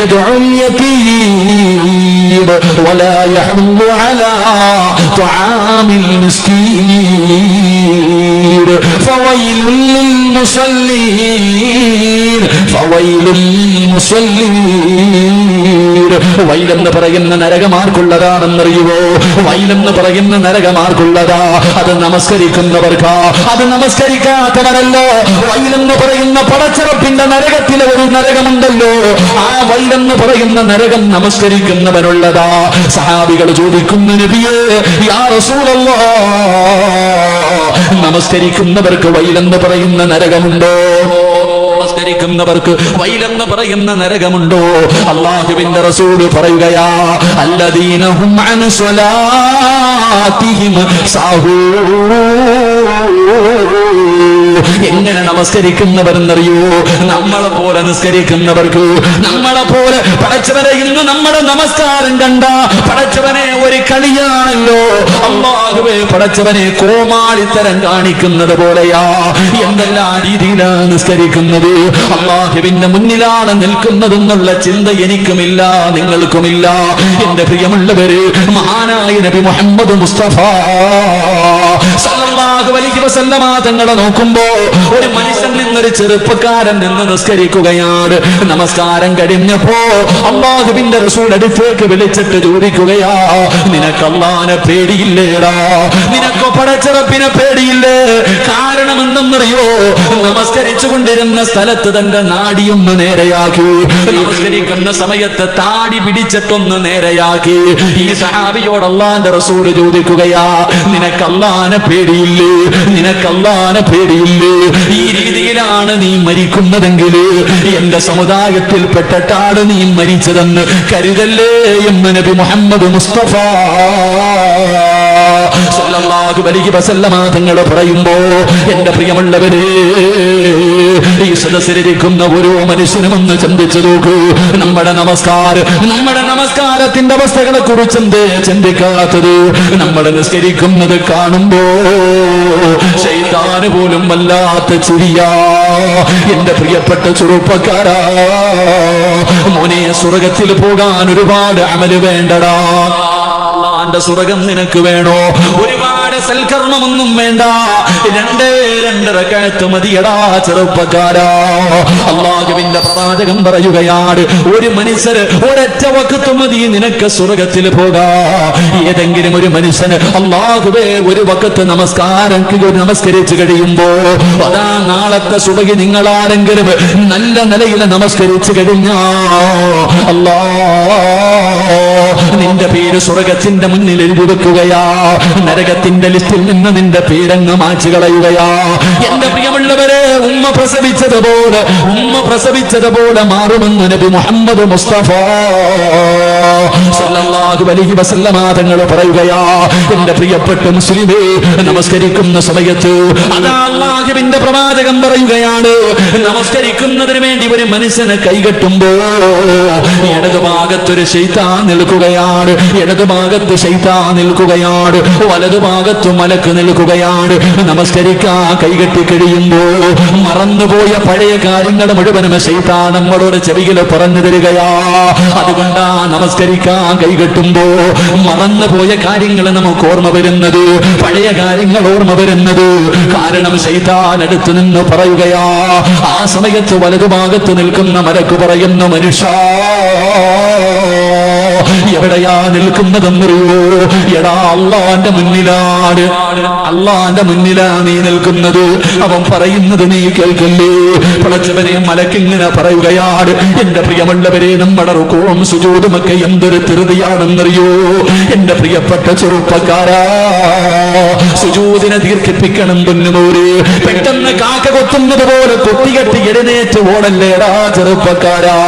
Speaker 1: യദ്ഉൽ യതീം വലാ യഹ്ദു അലാ തുആമിൽ മിസ്കീൻ ഫവൈലുൽ ലിൽമുസല്ലീൻ ഫവൈലുൽ ലിൽമുസല്ലീൻ. വൈലെന്ന് പറയുന്ന നരകമാർക്കുള്ളതാണെന്നറിയുവോ? വൈലെന്ന് പറയുന്ന നരകമാർക്കുള്ളതാ. അത് നമസ്കരിക്കുന്നവർക്കാ, അത് നമസ്കരിക്കാത്തവരല്ലോ. വൈലെന്ന് പറയുന്ന പടച്ചറപ്പിന്റെ നരകത്തിലെ ഒരു നരകമുണ്ടല്ലോ, ആ വൈലെന്ന് പറയുന്ന നരകം നമസ്കരിക്കുന്നവനുള്ളതാ. സഹാബികൾ ചോദിക്കുന്നു, നബിയേ യാ റസൂലല്ലാഹ്, നമസ്കരിക്കുന്നവർക്ക് വൈലെന്ന് പറയുന്ന നരകമുണ്ടോ? നമസ്കരിക്കുന്നവർക്ക് വൈലെന്ന് പറയുന്ന നരകമുണ്ടോ? അല്ലാഹുവിന്റെ റസൂൽ പറയുകയാ, അല്ലദീന ഹും അൻ സ്വലാത്തിഹിം സാഹൂൻ. എങ്ങനെ നമസ്കരിക്കുന്നവരെന്നറിയോ? നമ്മളെ പോലെ നിസ്കരിക്കുന്നവർക്ക്, നമ്മളെ പോലെ പടച്ചവനെ ഇന്ന് നമ്മുടെ നമസ്കാരം കണ്ട പടച്ചവനെ ഒരു കളിയാണല്ലോ. അല്ലാഹുവേ, പടച്ചവനെ കോമാളിത്തരം കാണിക്കുന്നത് പോലെയാ. എന്തെല്ലാം രീതിയിലാണ് നിസ്കരിക്കുന്നത്? അല്ലാഹുവിന്റെ മുന്നിലാണ് നിൽക്കുന്നതെന്നുള്ള ചിന്ത എനിക്കുമില്ല, നിങ്ങൾക്കുമില്ല. എന്റെ പ്രിയമുള്ളവര്, മഹാനായ നബി മുഹമ്മദ് മുസ്തഫ സല്ലല്ലാഹു അലൈഹി വസല്ലമ തങ്ങളെ നോക്കുമ്പോ ഒരു മനുഷ്യൻ നിന്നൊരു ചെറുപ്പക്കാരൻ നിന്ന് നിസ്കരിക്കുകയാണ്. നമസ്കാരം കഴിഞ്ഞപ്പോ അല്ലാഹുവിന്റെ റസൂൽ അടുത്തേക്ക് വിളിച്ചിട്ട് ചോദിക്കുകയാ, നിനക്ക് അല്ലാഹുവിനെ പേടിയില്ലേടാ? നിനക്ക് പടച്ചറപ്പിനെ പേടിയില്ലേ? കാരണം എന്തെന്നറിയോ? നമസ്കരിച്ചു കൊണ്ടിരുന്ന സ്ഥലത്ത് തന്റെ നാടിയൊന്ന് നേരെയാക്കി, നമസ്കരിക്കുന്ന സമയത്ത് താടി പിടിച്ചിട്ടൊന്ന് നേരെയാക്കി. ഈ സഹാബിയോട് അല്ലാഹുവിന്റെ റസൂൽ ചോദിക്കുകയാ, നിനക്ക് അല്ലാഹുവിനെ പേടിയില്ലേ? നിനക്ക് അല്ലാഹുവിനെ പേടിയില്ലേ? ഈ രീതിയിലാണ് നീ മരിക്കുന്നതെങ്കിൽ എന്റെ സമുദായത്തിൽപ്പെട്ടിട്ടാണ് നീ മരിച്ചതെന്ന് കരുതല്ലേ എന്ന് നബി മുഹമ്മദ് മുസ്തഫ സല്ലല്ലാഹു അലൈഹി വസല്ലമ തങ്ങൾ പറയുമ്പോ, എന്റെ പ്രിയമുള്ളവരെ, ഈ സദസ്സിലിരിക്കുന്ന ഓരോ മനുഷ്യനും ഒന്ന് ചിന്തിച്ചു നോക്കൂ. നമ്മുടെ നമസ്കാരത്തിന്റെ അവസ്ഥകളെ കുറിച്ച് എന്തേ ചിന്തിക്കാത്തത്? നമ്മൾ നിസ്കരിക്കുന്നത് കാണുമ്പോ ശൈത്താന് പോലും വല്ലാത്ത ചിരിയാ. എന്റെ പ്രിയപ്പെട്ട ചെറുപ്പക്കാരാ, മോനെ, സ്വർഗത്തിൽ പോകാൻ ഒരുപാട് അമല് വേണ്ടടാ. അല്ലാഹുവിന്റെ സ്വർഗം നിനക്ക് വേണോ? ഒരുപാട് സൽക്കർമ്മമൊന്നും വേണ്ട, 2 റക്അത്ത് മതിയടാ ചെറുപ്പക്കാരാ. അല്ലാഹുവിന്റെ പ്രവാചകൻ പറയുകയാണ്, ഒരു മനുഷ്യന് ഒരൊറ്റ വഖത്ത് മതി നിനക്ക് സ്വർഗത്തിൽ പോകാ. ഏതെങ്കിലും ഒരു മനുഷ്യന് അല്ലാഹുവേ ഒരു വഖത്ത് നമസ്കരിച്ചു കഴിയുമ്പോ, അതാ നാളത്തെ സുബഹി നിങ്ങളാരെങ്കിലും നല്ല നിലയിൽ നമസ്കരിച്ചു കഴിഞ്ഞാ അല്ലാഹ് നിന്റെ പേര് സ്വർഗത്തിന്റെ മുന്നിൽ എഴുതി വെക്കുകയാ. നരകത്തിന്റെ നിന്റെ ലിസ്റ്റിൽ നിന്ന് നിന്റെ പേരങ്ങ് മാച്ചു കളയുകയാ. എന്റെ പ്രിയമുള്ളവരെ, ഉമ്മ പ്രസവിച്ചതുപോലെ മാറുമെന്ന് നബി മുഹമ്മദ് മുസ്തഫ സല്ലല്ലാഹു അലൈഹി വസല്ലമ തങ്ങൾ പറയുകയാ. എന്റെ പ്രിയപ്പെട്ട മുസ്ലിമേ, നമസ്കരിക്കുന്ന സമയത്ത് അതാ അല്ലാഹുവിന്റെ പ്രവാചകൻ പറയുകയാണ്, നമസ്കരിക്കുന്നതിന് വേണ്ടി ഒരു മനുഷ്യനെ കൈകെട്ടുമ്പോ ഇടതുഭാഗത്തൊരു ശൈത്താൻ നിൽക്കുകയാണ്, ഇടതുഭാഗത്ത് ശൈത്താൻ നിൽക്കുകയാണ്, വലതുഭാഗത്ത് മലക്ക് നിൽക്കുകയാണ്. നമസ്കരിക്കാൻ കൈകെട്ടി കഴിയുമ്പോ മറന്നുപോയ പഴയ കാര്യങ്ങൾ മുഴുവനും ശൈത്താൻ നമ്മളോട് ചെവിയിൽ പറഞ്ഞു തരികയാ. അതുകൊണ്ടാ നമസ്കരിക്കാൻ കൈകെട്ടുമ്പോ മറന്നുപോയ കാര്യങ്ങൾ നമുക്ക് ഓർമ്മ വരുന്നത്, പഴയ കാര്യങ്ങൾ ഓർമ്മ വരുന്നത്. കാരണം ശൈത്താൻ അടുത്ത് നിന്ന് പറയുകയാ. ആ സമയത്ത് വലതുഭാഗത്ത് നിൽക്കുന്ന മലക്ക് പറയുന്ന, മനുഷ്യ എവിടെയാ നിൽക്കുന്നതെന്നറിയോ? എടാ, അള്ളാന്റെ മുന്നിലാണ്, അള്ളാന്റെ മുന്നിലാ നീ നിൽക്കുന്നത്. അവൻ പറയുന്നത് നീ കേൾക്കല്ലേ? പടച്ചവനെ മലക്കിങ്ങനെ പറയുകയാണ്. എന്റെ പ്രിയമുള്ളവരെ, നമ്മുടെ റുകൂഉം സുജൂദുമൊക്കെ എന്തൊരു ധൃതിയാണെന്നറിയോ? എന്റെ പ്രിയപ്പെട്ട ചെറുപ്പക്കാരാ, സുജൂദിനെ ദീർഘിപ്പിക്കണം പൊന്നുമോര്. പെട്ടെന്ന് കാക്ക കൊത്തുന്നത് പോലെ കൊത്തികെട്ടി എഴുന്നേറ്റ് ഓടല്ലേടാ ചെറുപ്പക്കാരാ.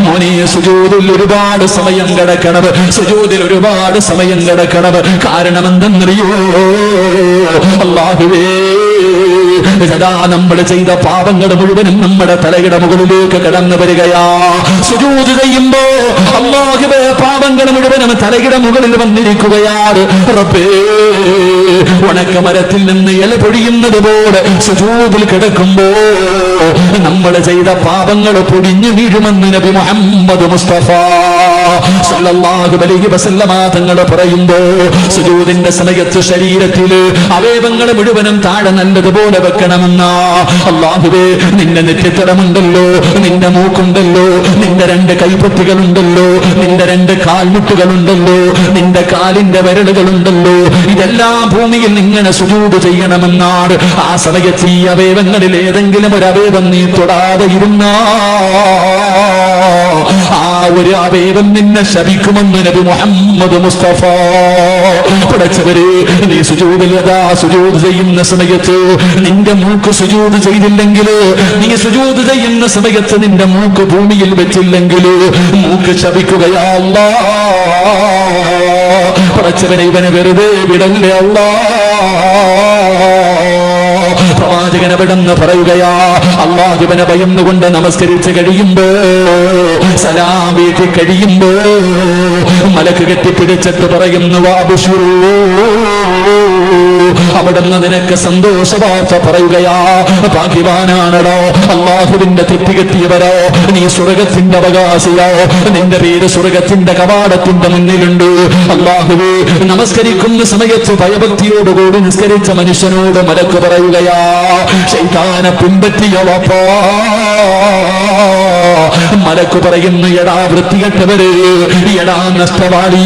Speaker 1: മോനെ, സുജൂദിൽ ഒരുപാട് സമയം കിടക്കണം, സുജൂദിൽ ഒരുപാട് സമയം കിടക്കണം. കാരണം എന്തെന്നറിയോ? അല്ലാഹുവേ, നമ്മൾ ചെയ്ത പാപങ്ങൾ മുഴുവനും നമ്മുടെ തലയുടെ മുകളിലേക്ക് കടന്നു വരികയാ. സുജൂദ് ചെയ്യുമ്പോ അല്ലാഹുവേ, പാപങ്ങൾ മുഴുവനും തലയുടെ മുകളിൽ വന്നിരിക്കുകയാണ്. റബ്ബേ, ഉണക്കമരത്തിൽ നിന്ന് ഇല പൊഴിയുന്നത് പോലെ സുജൂദിൽ കിടക്കുമ്പോ നമ്മൾ ചെയ്ത പാപങ്ങൾ പൊടിഞ്ഞു വീഴുമെന്ന് നബി മുഹമ്മദ് മുസ്തഫ സല്ലല്ലാഹു അലൈഹി വസല്ലമ തങ്ങൾ പറയുമ്പോ, സുജൂദിന്റെ സമയത്ത് ശരീരത്തിൽ അവയവങ്ങൾ മുഴുവനും താഴെ നല്ലതുപോലെ വെക്കണമെന്ന അല്ലാഹുവേ, നിന്റെ നെറ്റിത്തടമുണ്ടല്ലോ, നിന്റെ മൂക്കുണ്ടല്ലോ, നിന്റെ 2 കൈപ്പത്തികളുണ്ടല്ലോ, നിന്റെ 2 കാൽമുട്ടുകളുണ്ടല്ലോ, നിന്റെ കാലിന്റെ വിരലുകളുണ്ടല്ലോ, ഇതെല്ലാം ഭൂമിയിൽ ഇങ്ങനെ സുജൂദ് ചെയ്യണമെന്നാണ്. ആ സമയത്ത് ഈ അവയവങ്ങളിൽ ഏതെങ്കിലും ഒരു അവയവം നീ തൊടാതെ ഇരുന്നാ ആ ഒരു അവയവം നിന്നെ ശപിക്കുമെന്ന് നബി മുഹമ്മദ് മുസ്തഫ. പടച്ചവരെ, നീ സുജൂദ് ചെയ്യുന്ന സമയത്ത് നിന്റെ മൂക്ക് സുജൂദ് ചെയ്തില്ലെങ്കിൽ, നീ സുജൂദ് ചെയ്യുന്ന സമയത്ത് നിന്റെ മൂക്ക് ഭൂമിയിൽ വെച്ചില്ലെങ്കിൽ മൂക്ക് ശപിക്കുകയാ. അല്ലാഹ്, പടച്ചവനെ, ഇവനെ വെറുതെ വിടല്ലേ അല്ലാഹ്. പ്രവാചകൻ അവിടെന്ന് പറയുകയാ, അല്ലാഹുവിനെ ഭയന്നുകൊണ്ട് നമസ്കരിച്ച് കഴിയുമ്പോ, സലാം വീട്ടി കഴിയുമ്പോ മലക്ക് കെട്ടിപ്പിടിച്ചിട്ട് പറയുന്നു, വാബുശുറൂ, അവിടുന്ന് നിനക്ക് സന്തോഷവാർത്ത പറയുകയാ. ഭാഗ്യവാനാണോ, അല്ലാഹുവിന്റെ തൃപ്തി കിട്ടിയവരോ, നീ സ്വർഗത്തിന്റെ അവകാശിയോ, നിന്റെ പേര് സ്വർഗത്തിന്റെ കവാടത്തിന്റെ മുന്നിലുണ്ട്. അല്ലാഹുവേ, നമസ്കരിക്കുന്ന സമയത്ത് ഭയഭക്തിയോടുകൂടി നിസ്കരിച്ച മനുഷ്യനോട് മലക്ക് പറയുകയാ, ശൈത്താനെ പിൻപറ്റിയ വാപ്പാ. മലക്ക് പറയുന്നു, എടാ വൃത്തികെട്ടവര്, എടാ നഷ്ടവാളി,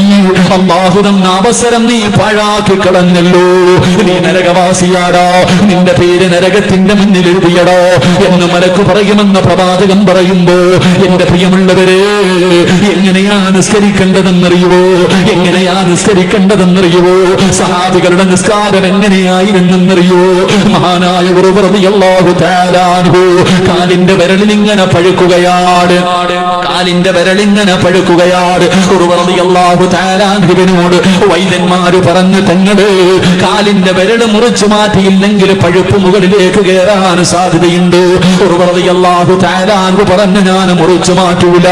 Speaker 1: അല്ലാഹു തന്ന അവസരം നീ പാഴാക്കി കളഞ്ഞല്ലോ. നീ നരകവാസിയാടാ, നിന്റെ പേര് നരകത്തിന്റെ മുന്നിൽ എഴുതിയടോ എന്ന് മലക്ക് പറയുമെന്ന് പ്രവാചകൻ പറയുമ്പോ, എന്റെ പ്രിയമുള്ളവരെ, എങ്ങനെയാ നിസ്കരിക്കേണ്ടതെന്നറിയുവോ? എങ്ങനെയാ നിസ്കരിക്കേണ്ടതെന്നറിയുവോ? സഹാബികളുടെ നിസ്കാരം എങ്ങനെയായിരുന്നെന്നറിയോ? മഹാനായ ഉമർ റളിയല്ലാഹു തആല അൻഹു കാലിന്റെ വിരലിങ്ങനെ പഴുക്കുകയാണ്, കാലിന്റെ വിരലിങ്ങനെ പഴുക്കുകയാണ്. ഉമർ റളിയല്ലാഹു തആല അൻഹുവിനോട് വൈദ്യന്മാര് പറഞ്ഞു, തങ്ങള് കാലിന്റെ വിരല് മുറിച്ചു മാറ്റിയില്ലെങ്കിൽ പഴുപ്പ് മുകളിലേക്ക് കയറാൻ സാധ്യതയുണ്ട്. ഉമർ റളിയല്ലാഹു തആല അൻഹു പറഞ്ഞു, ഞാൻ മുറിച്ചു മാറ്റൂല,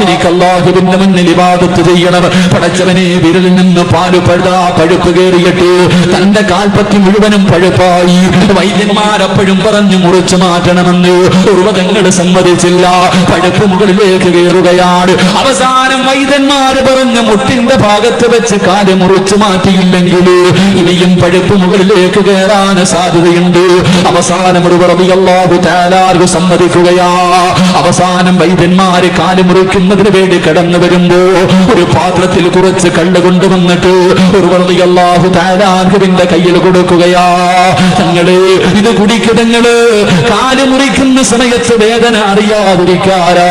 Speaker 1: എനിക്ക് അല്ലാഹുവിന്റെ മുന്നിൽ ഇബാദത്ത് ചെയ്യണം. പടച്ചവനെ, വിരലിൽ നിന്ന് പഴുപ്പ് കയറിയിട്ട് തന്റെ കാൽപ്പത്തി മുഴുവനും പഴുപ്പായി. വൈദ്യന്മാരപ്പോഴും പറഞ്ഞു മുറിച്ചു മാറ്റണമെന്ന്. ഉർവതങ്ങൾ സമ്മതിച്ചില്ല, പഴുപ്പ് മുകളിലേക്ക് കയറുകയാണ്. അവസാനം വൈദ്യന്മാര് പറഞ്ഞു, മുട്ടിന്റെ ഭാഗത്ത് വെച്ച് കാല് മുറിച്ചു മാറ്റിയില്ലെങ്കിൽ ഇനിയും പഴുപ്പ് വീടുകളിലേക്ക് കയറാൻ സാധ്യതയുണ്ട്. അവസാനം ഒരു റളിയല്ലാഹു തആല സമ്മതിക്കുകയാ. അവസാനം വൈദ്യന്മാര് കാല് മുറിക്കുന്നതിന് വേണ്ടി കടന്നു വരുമ്പോ ഒരു പാത്രത്തിൽ കുറച്ച് കള്ള് കൊണ്ടുവന്നിട്ട് ഒരു റളിയല്ലാഹു തആല കയ്യിൽ കൊടുക്കുകയാ. തങ്ങള് ഇത് കുടിക്കതങ്ങള് കാല് മുറിക്കുന്ന സമയത്ത് വേദന അറിയാതിരിക്കാരാ.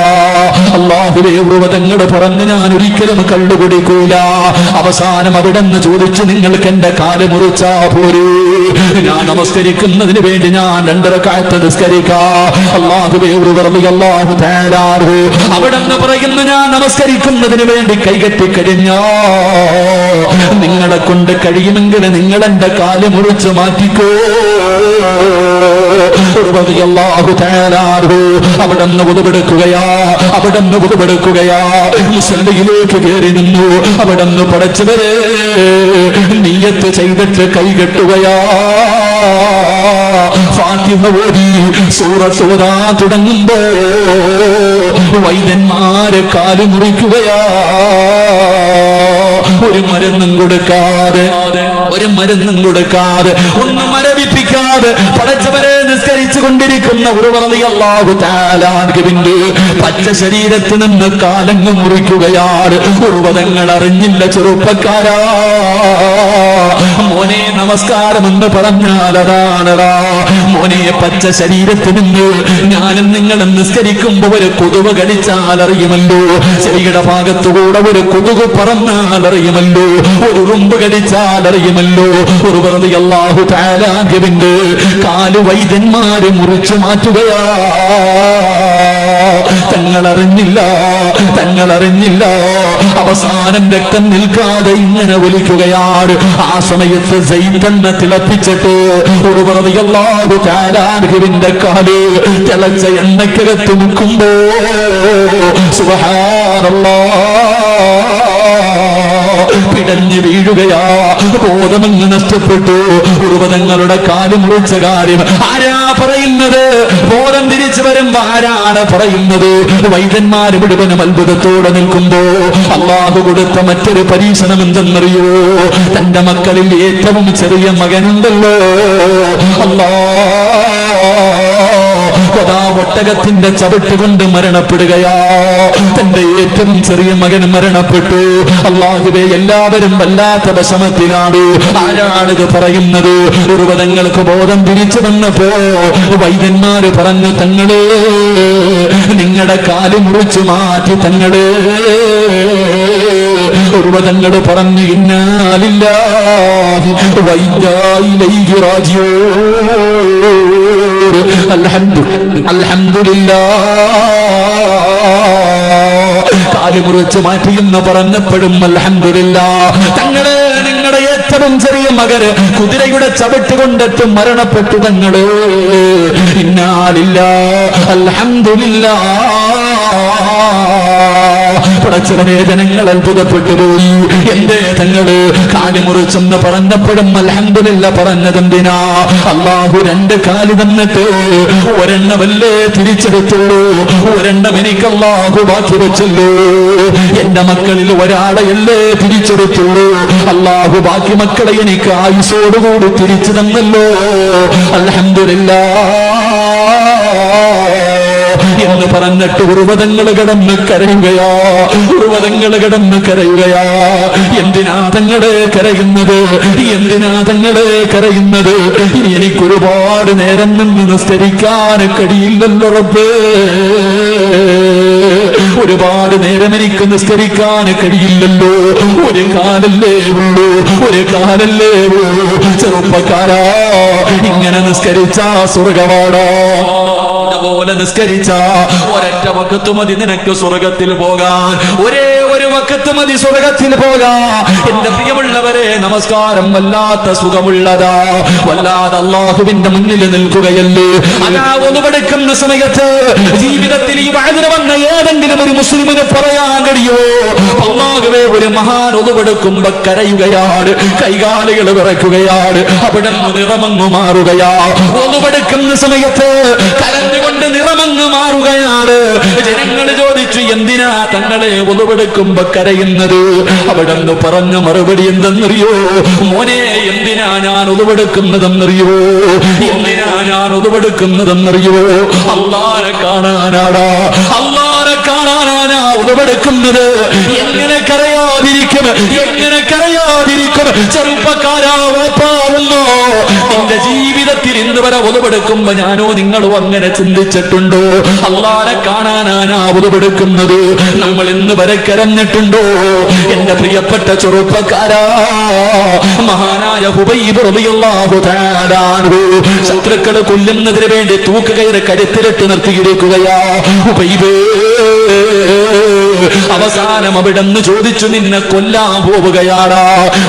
Speaker 1: അല്ലാഹുവേ ഉറവതങ്ങൾ പറഞ്ഞ് ഞാൻ ഒരിക്കലും കള്ളു കുടിക്കൂല. അവസാനം അവിടെ നിന്ന് ചോദിച്ചു, നിങ്ങൾക്ക് എന്റെ കാല് മുറിച്ചാ പോരൂ? ഞാൻ നമസ്കരിക്കുന്നതിന് വേണ്ടി ഞാൻ 2 റക്അത്ത് നിസ്കരിക്കാം. അല്ലാഹുവേ റളിയല്ലാഹു തആല അവിടെ നിന്ന് പറയുന്നു, ഞാൻ നമസ്കരിക്കുന്നതിന് വേണ്ടി കൈകെട്ടി കഴിഞ്ഞാ നിങ്ങളെ കൊണ്ട് കഴിയുമെങ്കിൽ നിങ്ങൾ എന്റെ കാല് മുറിച്ച് മാറ്റിക്കോ. അവിടെ നിന്ന് ഉതുപെടുക്കുകയാ. അവിടെ നിന്ന് ഉതുപെടുക്കുകയാ. മുസല്ലയിലേക്ക് കയറി നിന്നു. അവിടെ നിന്ന് പടച്ചവരെ നിയ്യത്ത് ചെയ്തിട്ട് കൈകെട്ടുകയാ. ഫാത്തിഹ ഓതി സൂറത്ത് ഓതാൻ തുടങ്ങുമ്പോ വൈദ്യന്മാരെ കാല് മുറിക്കുകയാ. ഒരു മരുന്നും കൊടുക്കാതെ, ഒരു മരുന്നും കൊടുക്കാതെ, ഒന്നും മരവിപ്പിക്കാതെ പടച്ചവരെ നിസ്കരിച്ചു കൊണ്ടിരിക്കുന്ന ഒരു റളിയല്ലാഹു തആല അൻഹുവിന്റെ പച്ച ശരീരത്തിൽ നിന്ന് കാലങ്ങ് മുറിക്കുകയാണ്. ഉർവതങ്ങൾ അറിഞ്ഞില്ല ചെറുപ്പക്കാരാ. മോനെ നമസ്കാരം എന്ന് പറഞ്ഞാൽ അതാണടാ. മോനെ പച്ച ശരീരത്തിൽ നിന്ന് ഞാനും നിങ്ങളും നിസ്കരിക്കുമ്പോ ഒരു കൊതുക് കടിച്ചാൽ അറിയുമല്ലോ. ചെവിയുടെ ഭാഗത്തുകൂടെ ഒരു കൊതുക് പറന്നാൽ അറിയുമല്ലോ. ഒരു ഉറുമ്പ് കടിച്ചാൽ അറിയുമല്ലോ. ഒരു റളിയല്ലാഹു തആല അൻഹുവിന്റെ കാല് വൈദ്യന്മാര് മുറിച്ചു മാറ്റുകയാ. തങ്ങളറിഞ്ഞില്ല, തങ്ങളറിഞ്ഞില്ല. അവസാനം രക്തം നിൽക്കാതെ ഇങ്ങനെ ഒലിക്കുകയാണ്. ആ സമയത്ത് സൈതന്നെ തിളപ്പിച്ചിട്ട് ഒരു റളിയല്ലാഹു തആല അൻഹുവിന്റെ കാല് തിളച്ച എണ്ണക്കകത്ത് മുക്കുമ്പോ സുബ്ഹാനല്ലാഹ് പിടഞ്ഞു വീഴുകയാ. ബോധമങ്ങ് നഷ്ടപ്പെട്ടു. ഉർവതങ്ങളുടെ കാല് മുറിച്ച കാര്യം ആരാ പറയുന്നത്? ബോധം തിരിച്ചു വരുമ്പോ ആരാണ് പറയുന്നത്? വൈദ്യന്മാര് മുഴുവനും അത്ഭുതത്തോടെ നിൽക്കുമ്പോ അല്ലാഹു കൊടുത്ത മറ്റൊരു പരീക്ഷണം എന്തെന്നറിയോ? തന്റെ മക്കളിൽ ഏറ്റവും ചെറിയ മകനുണ്ടല്ലോ, ഒട്ടകത്തിന്റെ ചവിട്ട് കൊണ്ട് മരണപ്പെടുകയാ. തന്റെ ഏറ്റവും ചെറിയ മകൻ മരണപ്പെട്ടു. അല്ലാഹുവേ, എല്ലാവരും വല്ലാത്ത വിഷമത്തിലാണ്. ആരാണിത് പറയുന്നത്? ഉർവതങ്ങൾക്ക് ബോധം തിരിച്ചു വന്നപ്പോ വൈദ്യന്മാര് പറഞ്ഞു, തങ്ങളെ നിങ്ങളുടെ കാല് മുറിച്ചു മാറ്റി തങ്ങളെ. ഉർവതങ്ങൾ പറഞ്ഞു, ഇന്നാലില്ലാഹി വ ഇന്നാ ഇലൈഹി റാജിഊൻ. കാല് മുറിച്ച് മാറ്റിയെന്ന് പറഞ്ഞപ്പോഴും അൽഹംദുലില്ലാഹ്. തങ്ങളെ നിങ്ങളുടെ ഏറ്റവും ചെറിയ മകന് കുതിരയുടെ ചവിട്ട് കൊണ്ടിട്ട് മരണപ്പെട്ടു. തങ്ങള് ഇന്നാലില്ലാഹി അൽഹംദുലില്ലാഹ്. പടച്ചവനെ, ജനങ്ങൾ അത്ഭുതപ്പെട്ടു പോയി. എന്റെ തങ്ങള് കാല് മുറിച്ചെന്ന് പറഞ്ഞപ്പോഴും അൽഹംദുലില്ലാഹ് പറഞ്ഞതെന്തിനാ? അല്ലാഹു 2 കാല് തന്നിട്ട് ഒരെണ്ണമല്ലേ തിരിച്ചെടുത്തുള്ളൂ. ഒരെണ്ണം എനിക്ക് അല്ലാഹു ബാക്കി വെച്ചല്ലോ. എന്റെ മക്കളിൽ ഒരാളെയല്ലേ തിരിച്ചെടുത്തുള്ളൂ. അല്ലാഹു ബാക്കി മക്കളെ എനിക്ക് ആയുസോടുകൂടി തിരിച്ചു തന്നല്ലോ. അൽഹംദുലില്ലാഹ് എന്ന് പറഞ്ഞിട്ട് ഉർവതങ്ങൾ കിടന്ന് കരയുകയാ. ഉർവതങ്ങൾ കിടന്ന് കരയുകയാ. എന്തിനാ തങ്ങളെ കരയുന്നത്? എന്തിനാ തങ്ങളെ കരയുന്നത്? എനിക്കൊരുപാട് നേരം നിന്ന് നിസ്കരിക്കാൻ കഴിയില്ലല്ലോ റബ്ബേ. ഒരുപാട് നേരം എനിക്ക് നിസ്കരിക്കാൻ കഴിയില്ലല്ലോ. ഒരു കാലല്ലേ ഉള്ളൂ, ഒരു കാലല്ലേ ഉള്ളൂ. ചെറുപ്പക്കാരാ, ഇങ്ങനെ നിസ്കരിച്ച സ്വർഗവാടാ. പോലെ നിസ്കരിച്ച ഒരൊറ്റ വഖത്ത് മതി നിനക്ക് സ്വർഗത്തിൽ പോകാൻ. ഒരേ ഒരു വഖത്ത് മതി സ്വർഗത്തിൽ പോകാൻ. എന്റെ പ്രിയമുള്ളവരെ, നമസ്കാരം വല്ലാത്ത സുഖമുള്ളതാ. വല്ലാതെ അല്ലാഹുവിന്റെ മുന്നിൽ നിൽക്കുകയല്ലേ. അതാ ഒന്നുപെടുക്കുന്ന സമയത്ത് ജീവിതത്തിൽ ഈ വഅദിന് വന്ന ഏതെങ്കിലും ഒരു മുസ്ലിമിന് പറയാൻ കഴിയോ? അല്ലാഹുവേ, ഒരു മഹാൻ ഒന്നുപെടുക്കുമ്പോ കരയുകയാണ്, കൈകാലുകൾ വിറയ്ക്കുകയാണ്, അവിടെ നിറമങ്ങു മാറുകയാ. ഒന്നുപെടുക്കുന്ന സമയത്ത് കരഞ്ഞുകൊണ്ട് നിറമങ്ങ് മാറുകയാണ്. ജനങ്ങൾ ചോദിച്ചു, എന്തിനാ തങ്ങളെ ഒന്നുപെടുക്കുമ്പോ കരയുന്നത്. അവിടെന്ന് പറഞ്ഞ മറുപടി എന്തെന്നറിയോ? മോനെ, എന്തിനാ ഞാൻ ഉതുവെടുക്കുന്നതെന്നറിയോ? എന്തിനാ ഞാൻ ഉതുവെടുക്കുന്നതെന്നറിയോ? അല്ലാഹനെ കാണാനാടാ, അല്ലാഹനെ കാണാനാ ഉതുവെടുക്കുന്നത്. എങ്ങനെ കരയാതിരിക്കും, എങ്ങനെ കരയാതിരിക്കും? ചെറുപ്പക്കാരാ, വാപ്പാവുന്നോ? നിന്റെ ജീവിതത്തിൽ ഇന്ന് വരെ ഉതുവെടുക്കുമ്പോ ഞാനോ നിങ്ങളോ അങ്ങനെ ചിന്തിച്ചിട്ടുണ്ടോ? അല്ലാഹനെ കാണാനാ ഉതുവെടുക്കുന്നത്. നമ്മൾ ഇന്ന് വരെ കരഞ്ഞിട്ടുണ്ടോ? എന്റെ പ്രിയപ്പെട്ട ചെറുപ്പക്കാരാ, മഹാനായ ഹുബൈബ് റളിയല്ലാഹു തആല അൻഹു ശത്രുക്കളെ കൊല്ലുന്നതിന് വേണ്ടി തൂക്കുകയറ് കരുത്തിലിട്ട് നിർത്തിയിരിക്കുകയാ. ഹുബൈബ് അവസാനം അവിടെന്ന് ചോദിച്ചു, നിന്നെ കൊല്ലാൻ പോവുകയാടാ,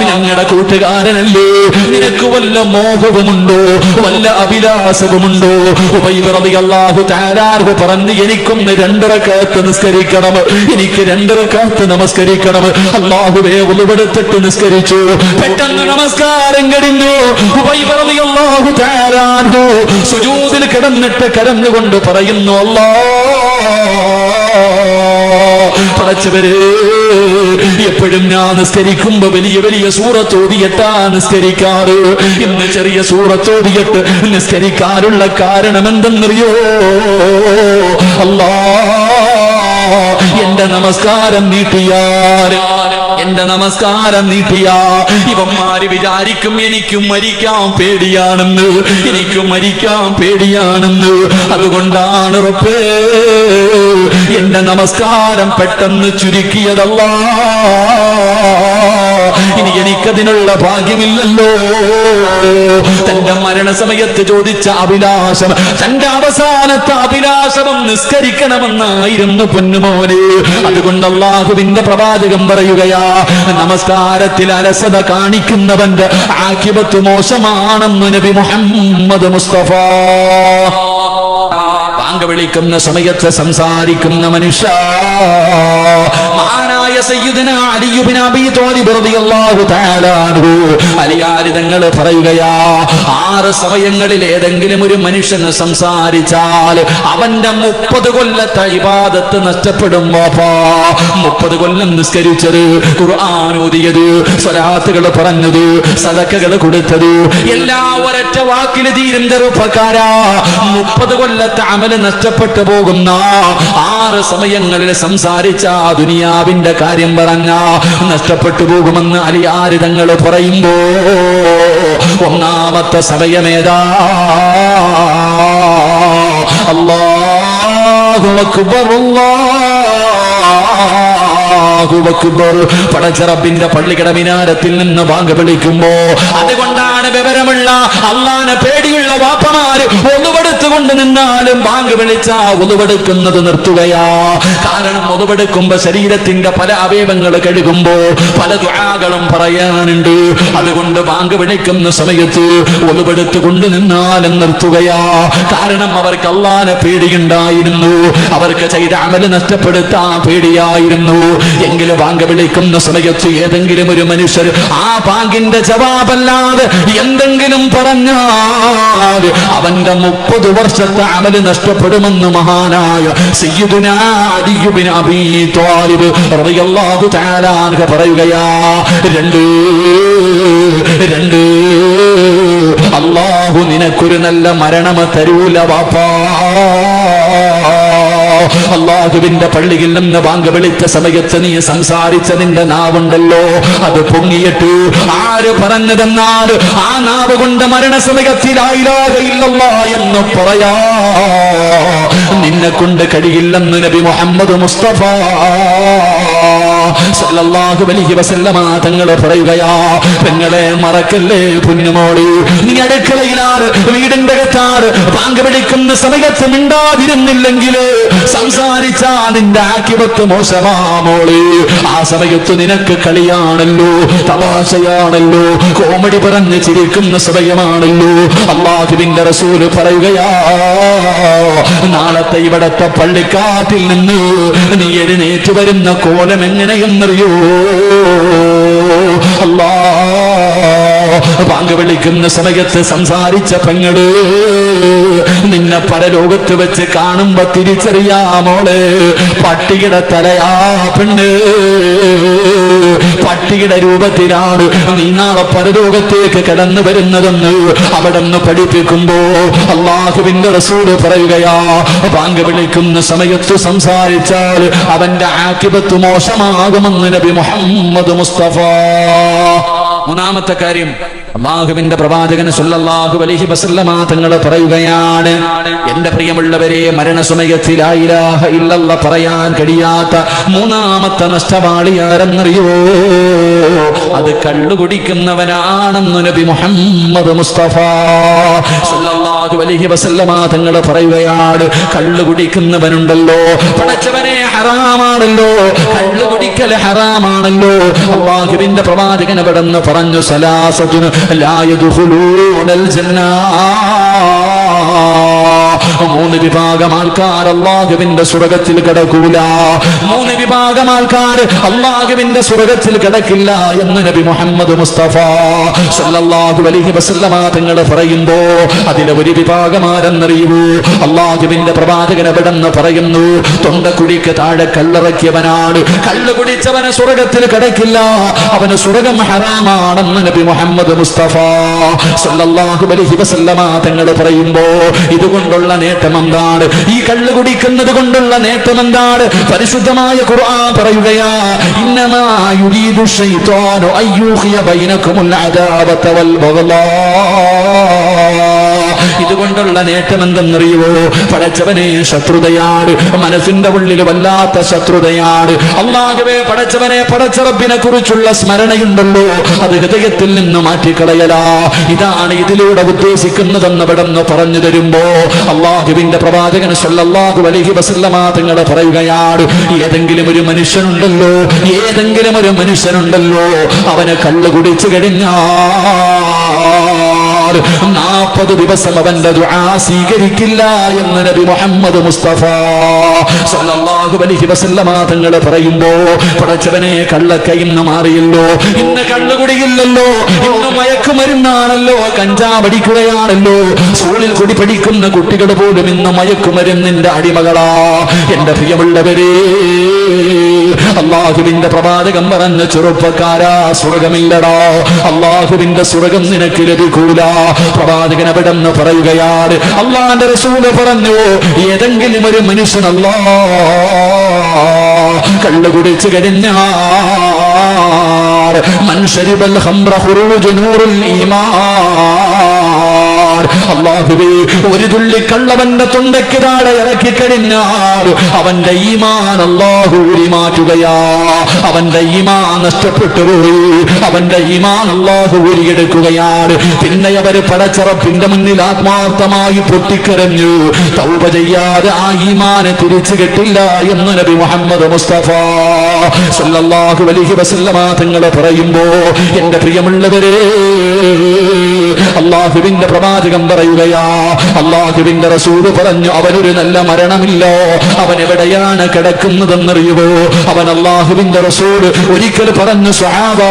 Speaker 1: ഞങ്ങളുടെ കൂട്ടുകാരനല്ലേ, നിനക്ക് വല്ല മോഹവുമുണ്ടോ, വല്ല അഭിലാഷവുമുണ്ടോ? ഹുബൈബ് റളിയല്ലാഹു തആല അൻഹു പറഞ്ഞു, എനിക്കൊന്ന് 2 റക്അത്ത് നിസ്കരിക്കണം, എനിക്ക് 2 റക്അത്ത് നമസ്കരിക്കണം. അല്ലാഹുവേ, ഉളുവെടുത്തിട്ട് നിസ്കരിച്ചു. പെട്ടെന്ന് നമസ്കാരം കഴിഞ്ഞു. ഹുബൈബ് റളിയല്ലാഹു തആല അൻഹു സുജൂദിൽ കിടന്നിട്ട് കരഞ്ഞുകൊണ്ട് പറയുന്നു, പടച്ചവരേ, എപ്പോഴും ഞാൻ നിസ്കരിക്കുമ്പോ വലിയ വലിയ സൂറത്തോതിയിട്ടാ നിസ്കരിക്കാറ്. ഇന്ന് ചെറിയ സൂറത്തോതിയിട്ട് നിസ്കരിക്കാനുള്ള കാരണം എന്തെന്നറിയോ? അല്ലാ, എന്റെ നമസ്കാരം നീട്ടിയാൽ, എന്റെ നമസ്കാരം നീട്ടിയാ ഇവന്മാര് വിചാരിക്കും എനിക്കും മരിക്കാൻ പേടിയാണെന്ന്, എനിക്കും മരിക്കാൻ പേടിയാണെന്ന്. അതുകൊണ്ടാണ് റബ്ബേ എന്റെ നമസ്കാരം പെട്ടെന്ന് ചുരുക്കിയതല്ല. ഇനി എനിക്കതിനുള്ള ഭാഗ്യമില്ലല്ലോ. തന്റെ മരണസമയത്ത് ചോദിച്ച അഭിലാഷം, തന്റെ അവസാനത്തെ അഭിലാഷം നിസ്കരിക്കണമെന്നായിരുന്നു പൊന്നുമോനെ. അതുകൊണ്ട് അല്ലാഹുവിന്റെ പ്രവാചകൻ പറയുകയാ, നമസ്കാരത്തിൽ അലസത കാണിക്കുന്നവന്റെ ആഖിബത്ത് മോശമാണെന്ന് നബി മുഹമ്മദ് മുസ്തഫ. ബാങ്ക് വിളിക്കുന്ന സമയത്ത് സംസാരിക്കുന്ന മനുഷ്യ, മഹാനായ സയ്യിദുനാ അലി ഇബ്നു അബീ ത്വാലിബ് റളിയല്ലാഹു തആല അൻഹു അലിയാരി തങ്ങൾ പറയുകയാ, 6 സമയങ്ങളിൽ ഏതെങ്കിലും ഒരു മനുഷ്യന് സംസാരിച്ചാൽ അവന്റെ 30 കൊല്ലത്തെ ഇബാദത്ത് നഷ്ടപ്പെടും. വാപ്പാ, 30 കൊല്ലം നിസ്കരിച്ചത്, ഖുർആൻ ഓതിയത്, സ്വലാത്തുകൾ പറഞ്ഞത്, സദഖകൾ കൊടുത്തത്, എല്ലാ ഒരൊറ്റ വാക്കിൽ തീരും. ചെറുപ്പക്കാരാ, 30 കൊല്ലത്തെ അമല് നഷ്ടപ്പെട്ടു പോകുന്ന 6 സമയങ്ങളിൽ സംസാരിച്ച ദുനിയാവിന്റെ കാര്യം പറഞ്ഞ നഷ്ടപ്പെട്ടു പോകുമെന്ന് അലിയാരി തങ്ങൾ പറയുമ്പോ, ഒന്നാമത്തെ സമയമേതാ? അല്ലാഹു അക്ബർ, അല്ലാഹു അക്ബർ. പടച്ച റബ്ബിന്റെ പള്ളിയുടെ മിനാരത്തിൽ നിന്ന് ബാങ്ക് വിളിക്കുമ്പോ, അതുകൊണ്ടാണ് വിവരമുള്ള അല്ലാഹനെ പേടിയുള്ള വാപ്പമാര് ഒന്നുവെടുത്തുകൊണ്ട് നിന്നാലും ബാങ്ക് വിളിച്ചാ ഒന്നുവെടുക്കുന്നത് നിർത്തുകയാ. കാരണം ഒന്നുവെടുക്കുമ്പോ ശരീരത്തിന്റെ പല അവയവങ്ങൾ കഴുകുമ്പോ പല ദുആകളും പറയാനുണ്ട്. അതുകൊണ്ട് ബാങ്ക് വിളിക്കുന്ന സമയത്ത് ഒന്നുവെടുത്തുകൊണ്ട് നിന്നാലും നിർത്തുകയാ. കാരണം അവർക്ക് അല്ലാഹനെ പേടിയുണ്ടായിരുന്നു, അവർക്ക് ചെയ്ത അമല് നഷ്ടപ്പെടുത്താൻ പേടിയായിരുന്നു. എങ്കിലും ബാങ്ക് വിളിക്കുന്ന സമയത്ത് ഏതെങ്കിലും ഒരു മനുഷ്യർ ആ ബാങ്കിന്റെ ജവാബല്ലാതെ എന്തെങ്കിലും പറഞ്ഞാൽ അവന്റെ 30 വർഷത്തെ അമല് നഷ്ടപ്പെടുമെന്ന് മഹാനായ സയ്യിദുനാ അലി ഇബ്നു അബീ ത്വാലിബ് റളിയല്ലാഹു തആല അൻഹു പറയുകയാ. 2 അല്ലാഹു നിനക്കൊരു നല്ല മരണം തരൂല വാപ്പാ. അല്ലാഹുവിന്റെ പള്ളിയിൽ നിന്ന് ബാങ്ക് വിളിച്ച സമയത്ത് നീ സംസാരിച്ച നിന്റെ നാവുണ്ടല്ലോ, അത് പൊങ്ങിയിട്ട് ആര് പറഞ്ഞതെന്നാൽ ആ നാവ് കൊണ്ട് മരണസമയത്തിൽ ലാ ഇലാഹ ഇല്ലല്ലാഹ് എന്ന് പറയാ നിന്നെ കൊണ്ട് കഴിയില്ലെന്ന് നബി മുഹമ്മദ് മുസ്തഫ സല്ലല്ലാഹു അലൈഹി വസല്ലമ തങ്ങൾ പറയുകയാ. പെങ്ങളെ മറക്കല്ലേ പൊന്നുമോളി, നീ അടുക്കളയിലാറ് വീടിന്റെ അകത്താറ് ബാങ്ക് വിളിക്കുന്ന സമയത്ത് മിണ്ടാതിരുന്നില്ലെങ്കിൽ സംസാരിച്ചാ നിന്റെ ആക്കിവത്ത് മോശമാ മോളി. ആ സമയത്ത് നിനക്ക് കളിയാണല്ലോ, തമാശയാണല്ലോ, കോമഡി പറഞ്ഞ് ചിരിക്കുന്ന സമയമാണല്ലോ. അല്ലാഹുവിന്റെ റസൂൽ പറയുകയാ, നാളത്തെ ഇവിടത്തെ പള്ളിക്കാട്ടിൽ നിന്ന് നീ എഴുന്നേറ്റ് വരുന്ന കോലം എങ്ങനെയെന്നറിയോ? അല്ലാഹ് ബാങ്ക് വിളിക്കുന്ന സമയത്ത് സംസാരിച്ച പെങ്ങള് നിന്നെ പരലോകത്ത് വെച്ച് കാണുമ്പോ തിരിച്ചറിയാമോള് പട്ടിയുടെ തലയാ പെണ്ണ്, പട്ടിയുടെ രൂപത്തിലാണ് നീ നാളെ പരലോകത്തേക്ക് കടന്നു വരുന്നതെന്ന് അവിടെ നിന്ന് പഠിപ്പിക്കുമ്പോ അല്ലാഹുവിന്റെ റസൂല് പറയുകയാ, ബാങ്ക് വിളിക്കുന്ന സമയത്ത് സംസാരിച്ചാൽ അവന്റെ ആഖിബത്ത് മോശമാകുമെന്ന് നബി മുഹമ്മദ് മുസ്തഫ. മൂന്നാമത്തെ കാര്യം, അല്ലാഹുവിന്റെ പ്രവാചകൻ സല്ലല്ലാഹു അലൈഹി വസല്ലമ തങ്ങൾ പറയുകയാണ്, എന്റെ പ്രിയമുള്ളവരെ, മരണസമയത്തിൽ ലാ ഇലാഹ ഇല്ലല്ലാഹ് പറയാൻ കഴിയാത്ത മൂന്നാമത്തെ നഷ്ടവാളി ആരെന്നറിയോ? അത് കള്ളു കുടിക്കുന്നവനാണെന്ന് നബി മുഹമ്മദ് മുസ്തഫ സല്ലല്ലാഹു അലൈഹി വസല്ലമ തങ്ങൾ പറയുകയാണ്, കള്ളു കുടിക്കുന്നവനുണ്ടല്ലോ, പടച്ചവനെ ഹറാമാണല്ലോ, കള്ളു കുടിക്കൽ ഹറാമാണല്ലോ. അല്ലാഹുവിന്റെ പ്രവാചകൻ അവിടെ നിന്ന് പറഞ്ഞു, സലാസത്തുൻ ലാ യദ്ഖുലൂനൽ ജന്ന, മൂന്ന് വിഭാഗം ആൾക്കാർ അല്ലാഹുവിന്റെ സ്വർഗ്ഗത്തിൽ കിടക്കൂല, മൂന്ന് വിഭാഗം ആൾക്കാർ അല്ലാഹുവിന്റെ സ്വർഗ്ഗത്തിൽ കിടക്കില്ല എന്ന് നബി മുഹമ്മദ് മുസ്തഫ സല്ലല്ലാഹു അലൈഹി വസല്ലമ തങ്ങൾ പറയുമ്പോ അതിലെ ഒരു വിഭാഗം ആരെന്നറിയൂ? അല്ലാഹുവിന്റെ പ്രവാചകൻ എവിടെന്ന് പറയുന്നു, തൊണ്ടക്കുഴിക്ക് താഴെ കല്ലിറക്കിയവനാണ്, കള്ളു കുടിച്ചവന് സ്വർഗ്ഗത്തിൽ കിടക്കില്ല, അവന് സ്വർഗ്ഗം ഹറാമാണെന്ന് നബി മുഹമ്മദ് മുസ്തഫ സല്ലല്ലാഹു അലൈഹി വസല്ലമ തങ്ങൾ പറയുമ്പോ ഇതുകൊണ്ടുള്ള നേട്ടം എന്താണ്? ഈ കള്ളു കുടിക്കുന്നത് കൊണ്ടുള്ള നേട്ടം എന്താണ്? പരിശുദ്ധമായ ഖുർആൻ പറയുകയാ, ഇന്നമാ യുരീദു ശൈത്വാനു അയ്യൂഖിയ ബൈനകുമുൽ അദാവത വൽ ബഗ്ളാ. ഇതുകൊണ്ടുള്ള നേട്ടം എന്തെന്നറിയുമോ? പടച്ചവനെ, ശത്രുതയാണ്, മനസ്സിന്റെ ഉള്ളിൽ വല്ലാത്ത ശത്രുതയാണ്. അല്ലാഹുവേ, പടച്ചവനെ, പടച്ചറബിനെ കുറിച്ചുള്ള സ്മരണയുണ്ടല്ലോ, അത് ഹൃദയത്തിൽ നിന്ന് മാറ്റിക്കളയലാ. ഇതാണ് ഇതിലൂടെ ഉദ്ദേശിക്കുന്നതെന്ന് ഇവിടെ നിന്ന് പറഞ്ഞു തരുമ്പോ അല്ലാഹുവിന്റെ പ്രവാചകൻ സല്ലല്ലാഹു അലൈഹി വസല്ലമ തങ്ങൾ പറയുകയാണ്, ഏതെങ്കിലും ഒരു മനുഷ്യനുണ്ടല്ലോ, ഏതെങ്കിലും ഒരു മനുഷ്യനുണ്ടല്ലോ, അവന് കള്ളു കുടിച്ചു കഴിഞ്ഞാൽ 40 ദിവസം അവന്റെ ദുആ സ്വീകരിക്കില്ല എന്ന് നബി മുഹമ്മദ് മുസ്തഫ സല്ലല്ലാഹു അലൈഹി വസല്ലമ തങ്ങൾ പറയുമ്പോ പടച്ചവനെ, കള്ളൊക്കെ ഇന്ന് മാറിയല്ലോ, ഇന്ന് കള്ളുകുടിയില്ലല്ലോ, ഇന്ന് മയക്കുമരുന്നാണല്ലോ, കഞ്ചാവടിക്കുകയാണല്ലോ, സ്കൂളിൽ കൂടി പഠിക്കുന്ന കുട്ടികൾ പോലും ഇന്ന് മയക്കുമരുന്നിന്റെ അടിമകളാ. എന്റെ പ്രിയമുള്ളവരെ, അല്ലാഹുവിന്റെ പ്രവാചകൻ പറഞ്ഞ, ചെറുപ്പക്കാരാ, സ്വർഗമില്ലടാ, അല്ലാഹുവിന്റെ സ്വർഗം നിനക്ക് ലഭിക്കൂല. പ്രവാചകൻ അവിടെ നിന്ന് പറയുകയാണ്, അല്ലാഹുവിന്റെ റസൂൽ പറഞ്ഞു, ഏതെങ്കിലും ഒരു മനുഷ്യൻ കള്ളു കുടിച്ചു കഴിഞ്ഞാൽ മൻ ശരിബൽ ഖംറ ഖുറൂജു നൂറുൽ ഈമാൻ, അല്ലാഹുവേ, ഒരു തുള്ളി കള്ളവന്റെ തൊണ്ടയ്ക്ക് താഴെ ഇറക്കി കഴിഞ്ഞാൽ അവന്റെ ഈമാൻ അല്ലാഹു ഊരി മാറ്റുകയാ. അവന്റെ ഈമാൻ നഷ്ടപ്പെട്ടു പോയി, അവന്റെ ഈമാൻ അല്ലാഹു ഊരിയെടുക്കുകയാണ്. പിന്നെ അവര് പടച്ചറപ്പിന്റെ മുന്നിൽ ആത്മാർത്ഥമായി പൊട്ടിക്കരഞ്ഞു, തൗബ ചെയ്യാതെ ആ ഈമാനെ തിരിച്ചു കിട്ടില്ല എന്ന് നബി മുഹമ്മദ് മുസ്തഫ സല്ലല്ലാഹു അലൈഹി വസല്ലമ തങ്ങൾ പറയുമ്പോ എന്റെ പ്രിയമുള്ളവരെ, അല്ലാഹുവിന്റെ പ്രവാചകൻ പറയുകയാ, അല്ലാഹുവിന്റെ റസൂൽ പറഞ്ഞു, അവനൊരു നല്ല മരണമില്ല. അവൻ എവിടെയാണ് കിടക്കുന്നതെന്നറിയുമോ? അവൻ അല്ലാഹുവിന്റെ റസൂൽ ഒരിക്കൽ പറഞ്ഞു, സ്വഹാബാ,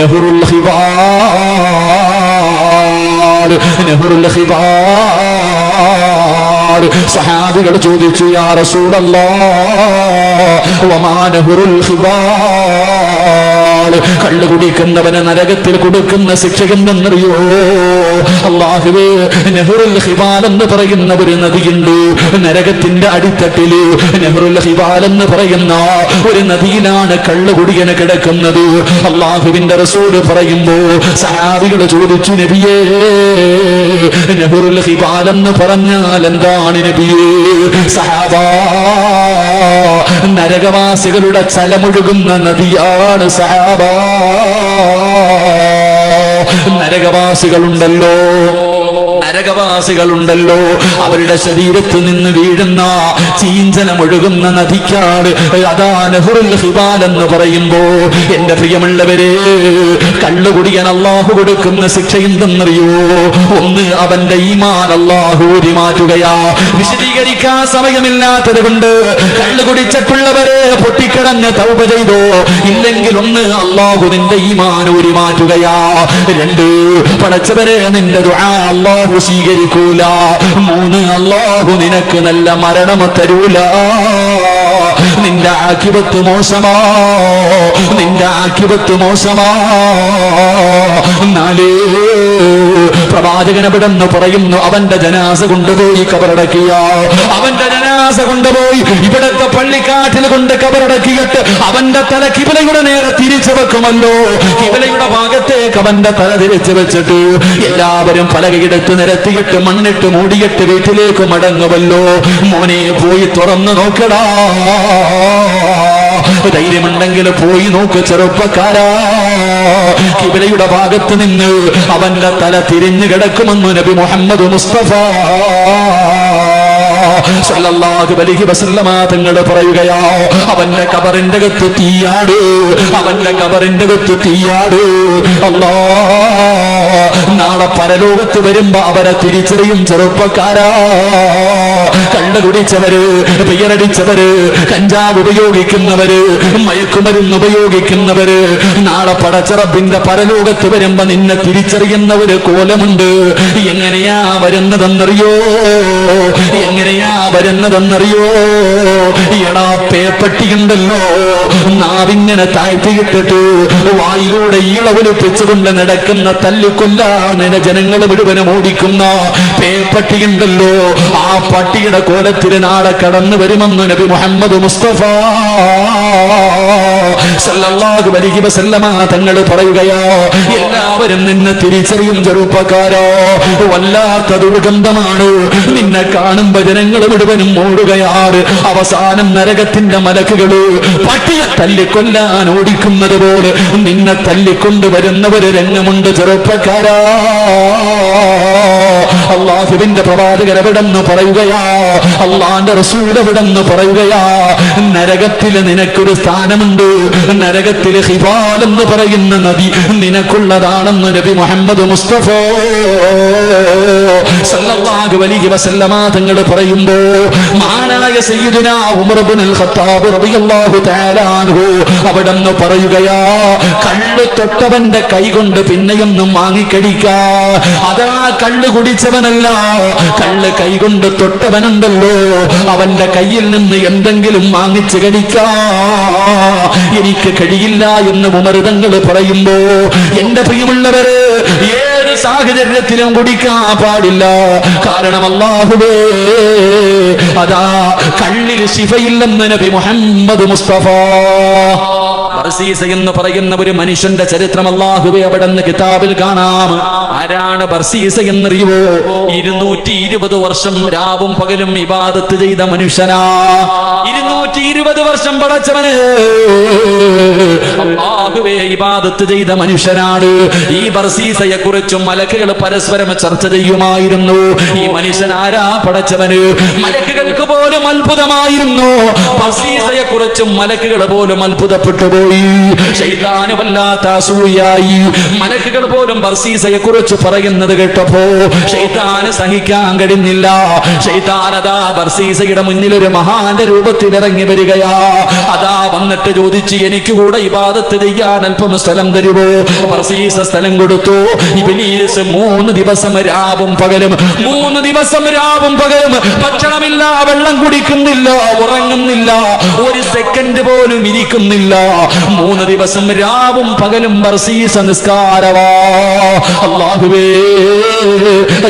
Speaker 1: നഹറുൽ ഖിബാർ, നഹറുൽ ഖിബാർ. സഹാബികൾ ചോദിച്ചു, യാ റസൂലല്ലാഹ്, വമാ നഹറുൽ ഖിബാർ, കള്ളു കുടിക്കുന്നവന് നരകത്തിൽ കൊടുക്കുന്ന ശിക്ഷ എന്തെന്നറിയോ? അല്ലാഹുവേ, നെഹ്റുൽ ഖിബാൽ എന്ന് പറയുന്ന ഒരു നദിയുണ്ട് നരകത്തിന്റെ അടിത്തട്ടില്. നെഹ്റുൽ ഖിബാൽ എന്ന് പറയുന്ന ഒരു നദിയിലാണ് കള്ളുകുടിയന് കിടക്കുന്നത്. അല്ലാഹുവിന്റെ റസൂൽ പറയുമ്പോ സഹാബികൾ ചോദിച്ചു, നബിയേ, നെഹ്റുൽ ഖിബാൽ എന്ന് പറഞ്ഞാൽ എന്താണ് നബിയേ? സഹാബാ, നരകവാസികളുടെ ചലമൊഴുകുന്ന നദിയാണ് സഹാബാ. നരകവാസികളുണ്ടല്ലോ, നരകവാസികളുണ്ടല്ലോ, അവരുടെ ശരീരത്തിൽ നിന്ന് വീഴുന്ന ചീഞ്ചലമൊഴുകുന്ന നദിക്കാണ് അതാ നഹ്റുൽ ഹിബാൽ എന്ന് പറയുമ്പോ എന്റെ പ്രിയമുള്ളവരെ, കള്ളുകുടിയൻ അല്ലാഹു കൊടുക്കുന്ന ശിക്ഷ എന്തെന്നറിയോ? ഒന്ന്, അവന്റെ ഈമാൻ അല്ലാഹു ഊരി മാറ്റുകയാ. വിശദീകരിക്കാൻ സമയമില്ലാത്തത് കൊണ്ട് കള്ളു കുടിച്ചിട്ടുള്ളവരെ പൊട്ടിക്കിടന്ന് തൗബ ചെയ്തോ, ഇല്ലെങ്കിൽ ഒന്ന്, അല്ലാഹു നിന്റെ ഈമാൻ ഊരി മാറ്റുകയാ. രണ്ട്, പടച്ചവരെ നിന്റെ ദുആ അല്ലാഹു സ്വീകരിക്കൂല. മൂന്ന്, അല്ലാഹു നിനക്ക് നല്ല മരണം തരൂല. നിന്റെ ആഖിബത്ത് മോശമാ, നിന്റെ ആഖിബത്ത് മോശമാ. നാല്, പ്രവാചകനവിടെന്ന് പറയുന്നു, അവന്റെ ജനാസ കൊണ്ടുപോയി കബറടക്കിയ, അവന്റെ ജനാസ കൊണ്ടുപോയി ഇവിടത്തെ പള്ളിക്കാട്ടിൽ കൊണ്ട് കബറടക്കിയിട്ട് അവന്റെ തല കിബിലയുടെ നേരെ തിരിച്ചു വെക്കുമല്ലോ. കിബിലയുടെ ഭാഗത്തേക്ക് അവന്റെ തല തിരിച്ചു വെച്ചിട്ട് എല്ലാവരും പലകയെടുത്ത് നിരത്തിയിട്ട് മണ്ണിട്ട് മൂടിയിട്ട് വീട്ടിലേക്ക് മടങ്ങുമല്ലോ. മോനെ പോയി തുറന്നു നോക്കടാ, ധൈര്യമുണ്ടെങ്കിൽ പോയി നോക്ക് ചെറുപ്പക്കാരാ. കിബിലയുടെ ഭാഗത്ത് നിന്ന് അവന്റെ തല തിരിഞ്ഞു കിടക്കുമെന്ന് നബി മുഹമ്മദ് മുസ്തഫ സല്ലല്ലാഹു അലൈഹി വസല്ലമ തങ്ങൾ പറയുകയാ, അവന്റെ കബറിന്റെ അകത്ത് തീയാട്, അവന്റെ കബറിന്റെ അകത്ത് തീയാട്. അല്ലാഹ് നാളെ പരലോകത്ത് വരുമ്പോ അവരെ തിരിച്ചറിയും ചെറുപ്പക്കാരാ. കള്ളു കുടിച്ചവര്, പിയറടിച്ചവര്, കഞ്ചാവ് ഉപയോഗിക്കുന്നവര്, മയക്കുമരുന്ന് ഉപയോഗിക്കുന്നവര്, നാളെ പടച്ചറബിന്റെ പരലോകത്ത് വരുമ്പോ നിന്നെ തിരിച്ചറിയുന്ന ഒരു കോലമുണ്ട്. എങ്ങനെയാ വരുന്നതെന്നറിയോ? എങ്ങനെയാ വരുന്നതെന്നറിയോ? എടാ പേപ്പട്ടിയുണ്ടല്ലോ, നാവിങ്ങനെ താഴ്ത്തിയിട്ടിട്ട് വായിലൂടെ ഈളവലിപ്പിച്ചുകൊണ്ട് നടക്കുന്ന തല്ലിക്കൊല്ലാനെ ജനങ്ങൾ മുഴുവനും ഓടിക്കുന്ന പേപ്പട്ടിയുണ്ടല്ലോ, ആ പട്ടിയുടെ കോലത്തിന് നാളെ കടന്നു വരുമെന്ന് നബി മുഹമ്മദ് മുസ്തഫ സല്ലല്ലാഹു അലൈഹി വസല്ലമ തങ്ങൾ പറയുകയാ. എല്ലാവരും നിന്നെ തിരിച്ചറിയും ചെറുപ്പക്കാരോ. വല്ലാത്ത ദുർഗന്ധമാണ്, നിന്നെ കാണുമ്പോ ജനങ്ങൾ മുഴുവനും ഓടുകയാണ്. അവസാനം നരകത്തിന്റെ മലക്കുകള് പട്ടിയെ തല്ലിക്കൊല്ലാൻ ഓടിക്കുന്നത് പോലെ നിന്നെ തല്ലിക്കൊണ്ടുവരുന്ന ഒരു രംഗമുണ്ട് ചെറുപ്പക്കാരാ. അള്ളാഹുവിന്റെ പ്രവാചകൻ എവിടെന്ന് പറയുകയാ, അള്ളാന്റെ റസൂൽ എവിടെന്ന് പറയുകയാ, നരകത്തില് നിനക്കൊരു സ്ഥാനമുണ്ട്. നരകത്തില് ഹിബാൽ എന്ന് പറയുന്ന നദി നിനക്കുള്ളതാണെന്ന് നബി മുഹമ്മദ് മുസ്തഫ സല്ലല്ലാഹു അലൈഹി വസല്ലമ തങ്ങൾ പറയുമ്പോ മഹാനായ സയ്യിദുനാ ഉമർ ഇബ്നുൽ ഖത്താബ് റളിയല്ലാഹു തആല അൻഹു അവിടെന്ന് പറയുകയാ, കള്ള് തൊട്ടവന്റെ കൈ കൊണ്ട് പിന്നെയൊന്നും വാങ്ങിക്കടിക്കാ. അതാ കള്ള് കുടിച്ചവനല്ല, കള്ള് കൈ കൊണ്ട് തൊട്ടവനുണ്ടല്ലോ, അവന്റെ കയ്യിൽ നിന്ന് എന്തെങ്കിലും വാങ്ങിച്ച് കടിക്കാ എനിക്ക് കഴിയില്ല എന്ന് ഉമർ തങ്ങൾ പറയുമ്പോ എന്റെ പ്രിയമുള്ളവര്, ഏത് സാഹചര്യത്തിലും കുടിക്കാൻ പാടില്ല. കാരണം അല്ലാഹുവേ, അതാ കള്ളിൽ ശിഫയില്ലെന്ന് നബി മുഹമ്മദ് മുസ്തഫ. ബർസീസ എന്ന് പറയുന്ന ഒരു മനുഷ്യന്റെ ചരിത്രം അല്ലാഹുവേ അവിടെന്ന് കിതാബിൽ കാണാം. ആരാണ് ബർസീസ എന്നറിയുവോ? 220 വർഷം രാവും പകലും ഇബാദത്ത് ചെയ്ത മനുഷ്യനാ. 220 വർഷം പടച്ചവന് അല്ലാഹുവേ ഇബാദത്ത് ചെയ്ത മനുഷ്യനാണ്. ഈ ബർസീസയെ കുറിച്ചും മലക്കുകൾ പരസ്പരം ചർച്ച ചെയ്യുമായിരുന്നു. ഈ മനുഷ്യൻ ആരാ പടച്ചവന്? മലക്കുകൾക്ക് പോലും അത്ഭുതമായിരുന്നു. ബർസീസയെ കുറിച്ചും മലക്കുകൾ പോലും അത്ഭുതപ്പെട്ടു പോയി. ശൈത്താന് വല്ലാത്ത അസൂയായി. മലക്കുകൾ പോലും ബർസീസയെ കുറിച്ച് പറയുന്നത് കേട്ടപ്പോ ശൈത്താന് സഹിക്കാൻ കഴിഞ്ഞില്ല. ശൈത്താൻ അതാ ബർസീസയുടെ മുന്നിൽ ഒരു മഹാന്റെ രൂപത്തിൽ ഇറങ്ങി വരികയാ. അതാ വന്നിട്ട് ചോദിച്ചു, എനിക്ക് കൂടെ ഇബാദത്ത് ചെയ്യാൻ അല്പം സ്ഥലം തരുമോ? ബർസീസ സ്ഥലം കൊടുത്തു. ഇബ്ലീസ് 3 ദിവസം രാവും പകലും, 3 ദിവസം രാവും പകലും ഭക്ഷണമില്ല, വെള്ളം കുടിക്കുന്നില്ല, ഉറങ്ങുന്നില്ല, ഒരു സെക്കൻഡ് പോലും ഇരിക്കുന്നില്ല. 3 ദിവസം രാവും പകലും ബർസീസ നിസ്കാരവാ. അല്ലാഹുവേ,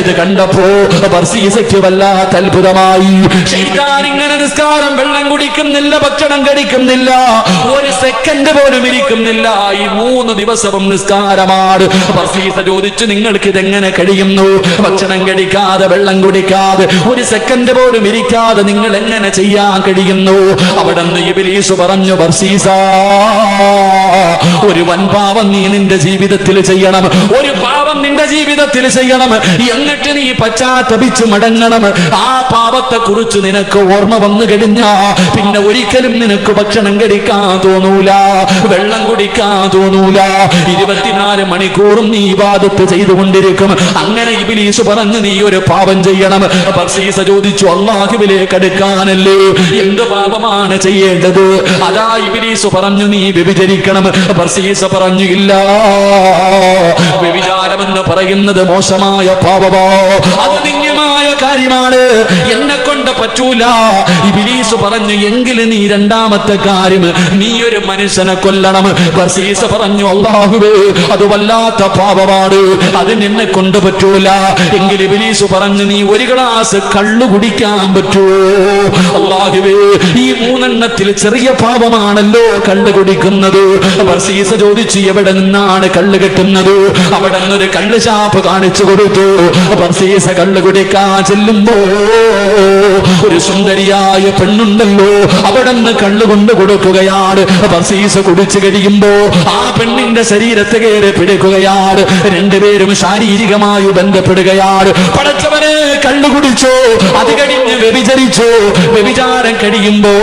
Speaker 1: ഇത് കണ്ടപ്പോ ബർസീസയ്ക്ക് വല്ലാത്ത അത്ഭുതമായി. ശൈത്താൻ ഇങ്ങനെ നിസ്കാരം, വെള്ളം കുടിക്കുന്നില്ല, ഭക്ഷണം കഴിക്കുന്നില്ല, ഒരു സെക്കൻഡ് പോലും ഇരിക്കുന്നില്ല. ഈ 3 ദിവസവും നിസ്കാരമാണ്. ബർസീസ ചോദിച്ചു, നിങ്ങൾക്ക് ഇതെങ്ങനെ കഴിയുന്നു? ഭക്ഷണം കഴിക്കാതെ, വെള്ളം കുടിക്കാതെ, ഒരു സെക്കൻഡ് പോലും ഇരിക്കാതെ നിങ്ങൾ എങ്ങനെ ചെയ്യാൻ കഴിയുന്നു? അവിടെ നിന്ന് ഇബ്ലീസ് പറഞ്ഞു, ബർസീസ ഒരു വൻ പാപം നീ നിന്റെ ജീവിതത്തിൽ ചെയ്യണം, ഒരു പാപം നിന്റെ ജീവിതത്തിൽ ചെയ്യണം, എന്നിട്ട് നീ പശ്ചാത്തപിച്ച് മടങ്ങണം. ആ പാപത്തെ കുറിച്ച് നിനക്ക് ഓർമ്മ വന്നു കഴിഞ്ഞാ പിന്നെ ഒരിക്കലും നിനക്ക് ഭക്ഷണം കഴിക്കാൻ തോന്നൂല, വെള്ളം കുടിക്കാൻ തോന്നൂല. 24 മണിക്കൂറും നീ ഇബാദത്ത് ചെയ്തുകൊണ്ടിരിക്കും. അങ്ങനെ ഇബ്ലീസ് പറഞ്ഞു നീ ഒരു പാപം ചെയ്യണം. ബർസീസ ചോദിച്ചു അല്ലാഹുവിലേക്ക് അടുക്കാനല്ലേ, എന്ത് പാപമാണ് ചെയ്യേണ്ടത്? അതാ ഇബ്ലീസ് പറഞ്ഞു നീ വ്യഭിചരിക്കണം. ബർസീസ പറഞ്ഞു ഇല്ല, വ്യഭിചാരമെന്ന് പറയുന്നത് മോശമായ പാപമോ, അത് നിന്ദ്യമായ കാര്യമാണ്, എന്നെ കൊണ്ട് പറ്റൂല. ഇബ്ലീസ് പറഞ്ഞു എങ്കിൽ നീ രണ്ടാമത്തെ കാര്യം നീ ഒരു മനുഷ്യനെ കൊല്ലണം. ബർസീസ പറഞ്ഞു അല്ലാഹുവേ അത് വല്ലാത്ത പാപമാണ്, അത് നിന്നെ കൊണ്ട് പറ്റൂല. എങ്കിൽ ഇബ്ലീസ് പറഞ്ഞു നീ ഒരു ഗ്ലാസ് കള്ളു കുടിക്കാൻ പറ്റുമോ? അല്ലാഹുവേ ഈ 3 ചെറിയ പാപമാണല്ലോ കള്ളു കുടിക്കുന്നത്. ബർസീസ ചോദിച്ചു എവിടെ നിന്നാണ് കള്ളു കിട്ടുന്നത്? അവിടെ നിന്നൊരു കള്ള് ഷാപ്പ് കാണിച്ചു കൊടുത്തു. ബർസീസ കള്ളു കുടിക്കാൻ ചെല്ലുമ്പോ ഒരു സുന്ദരിയായ പെണ്ണുണ്ടല്ലോ, അവിടെ നിന്ന് കള്ളു കൊണ്ട് കൊടുക്കുകയാണ്. ബർസീസ കുടിച്ചു കഴിയുമ്പോ ആ പെണ്ണിന്റെ ശരീരത്തെ കയറി പിടിക്കുകയാണ്. രണ്ടുപേരും ശാരീരികമായി ബന്ധപ്പെടുകയാണ്. പടച്ചവനെ കള്ളു കുടിച്ചോ, അത് കഴിഞ്ഞ് വ്യഭിചരിച്ചോ. വ്യഭിചാരം കഴിയുമ്പോ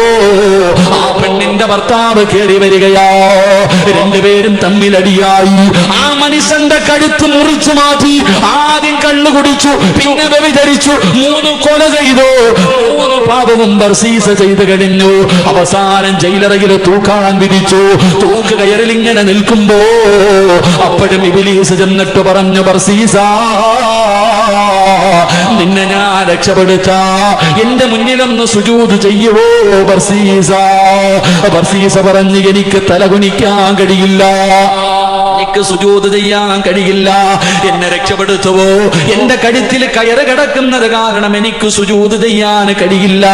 Speaker 1: ആ പെണ്ണിന്റെ ഭർത്താവ് കയറി വരികയാ. രണ്ടുപേരും തമ്മിലടിയായി. ആ മനുഷ്യന്റെ കഴുത്ത് മുറിച്ചു മാറ്റി. ആദ്യം കള്ളു കുടിച്ചു, പിന്നെ വ്യഭിചരിച്ചു, 3 കൊല ചെയ്തു. 3 പാപവും ബർസീസ ചെയ്തു കഴിഞ്ഞു. അവസാനം ജയിലറയിൽ തൂക്കാൻ വിധിച്ചു. തൂക്ക് കയറിൽ ഇങ്ങനെ നിൽക്കുമ്പോ അപ്പോഴും ഇബ്ലീസ് ചെന്നിട്ട് പറഞ്ഞു ബർസീസ നിന്നെ ഞാൻ രക്ഷപ്പെടുത്ത, എന്റെ മുന്നിലൊന്ന് സുജൂദ് ചെയ്യുവോ ബർസീസ? ബർസീസ പറഞ്ഞു എനിക്ക് തലകുനിക്കാൻ കഴിയില്ല, എനിക്ക് സുജൂദ് ചെയ്യാൻ കഴിയില്ല, എന്നെ രക്ഷപ്പെടുത്തുവോ? എന്റെ കഴുത്തിൽ കയറ് കിടക്കുന്നത് കാരണം എനിക്ക് സുജൂദ് ചെയ്യാൻ കഴിയില്ല.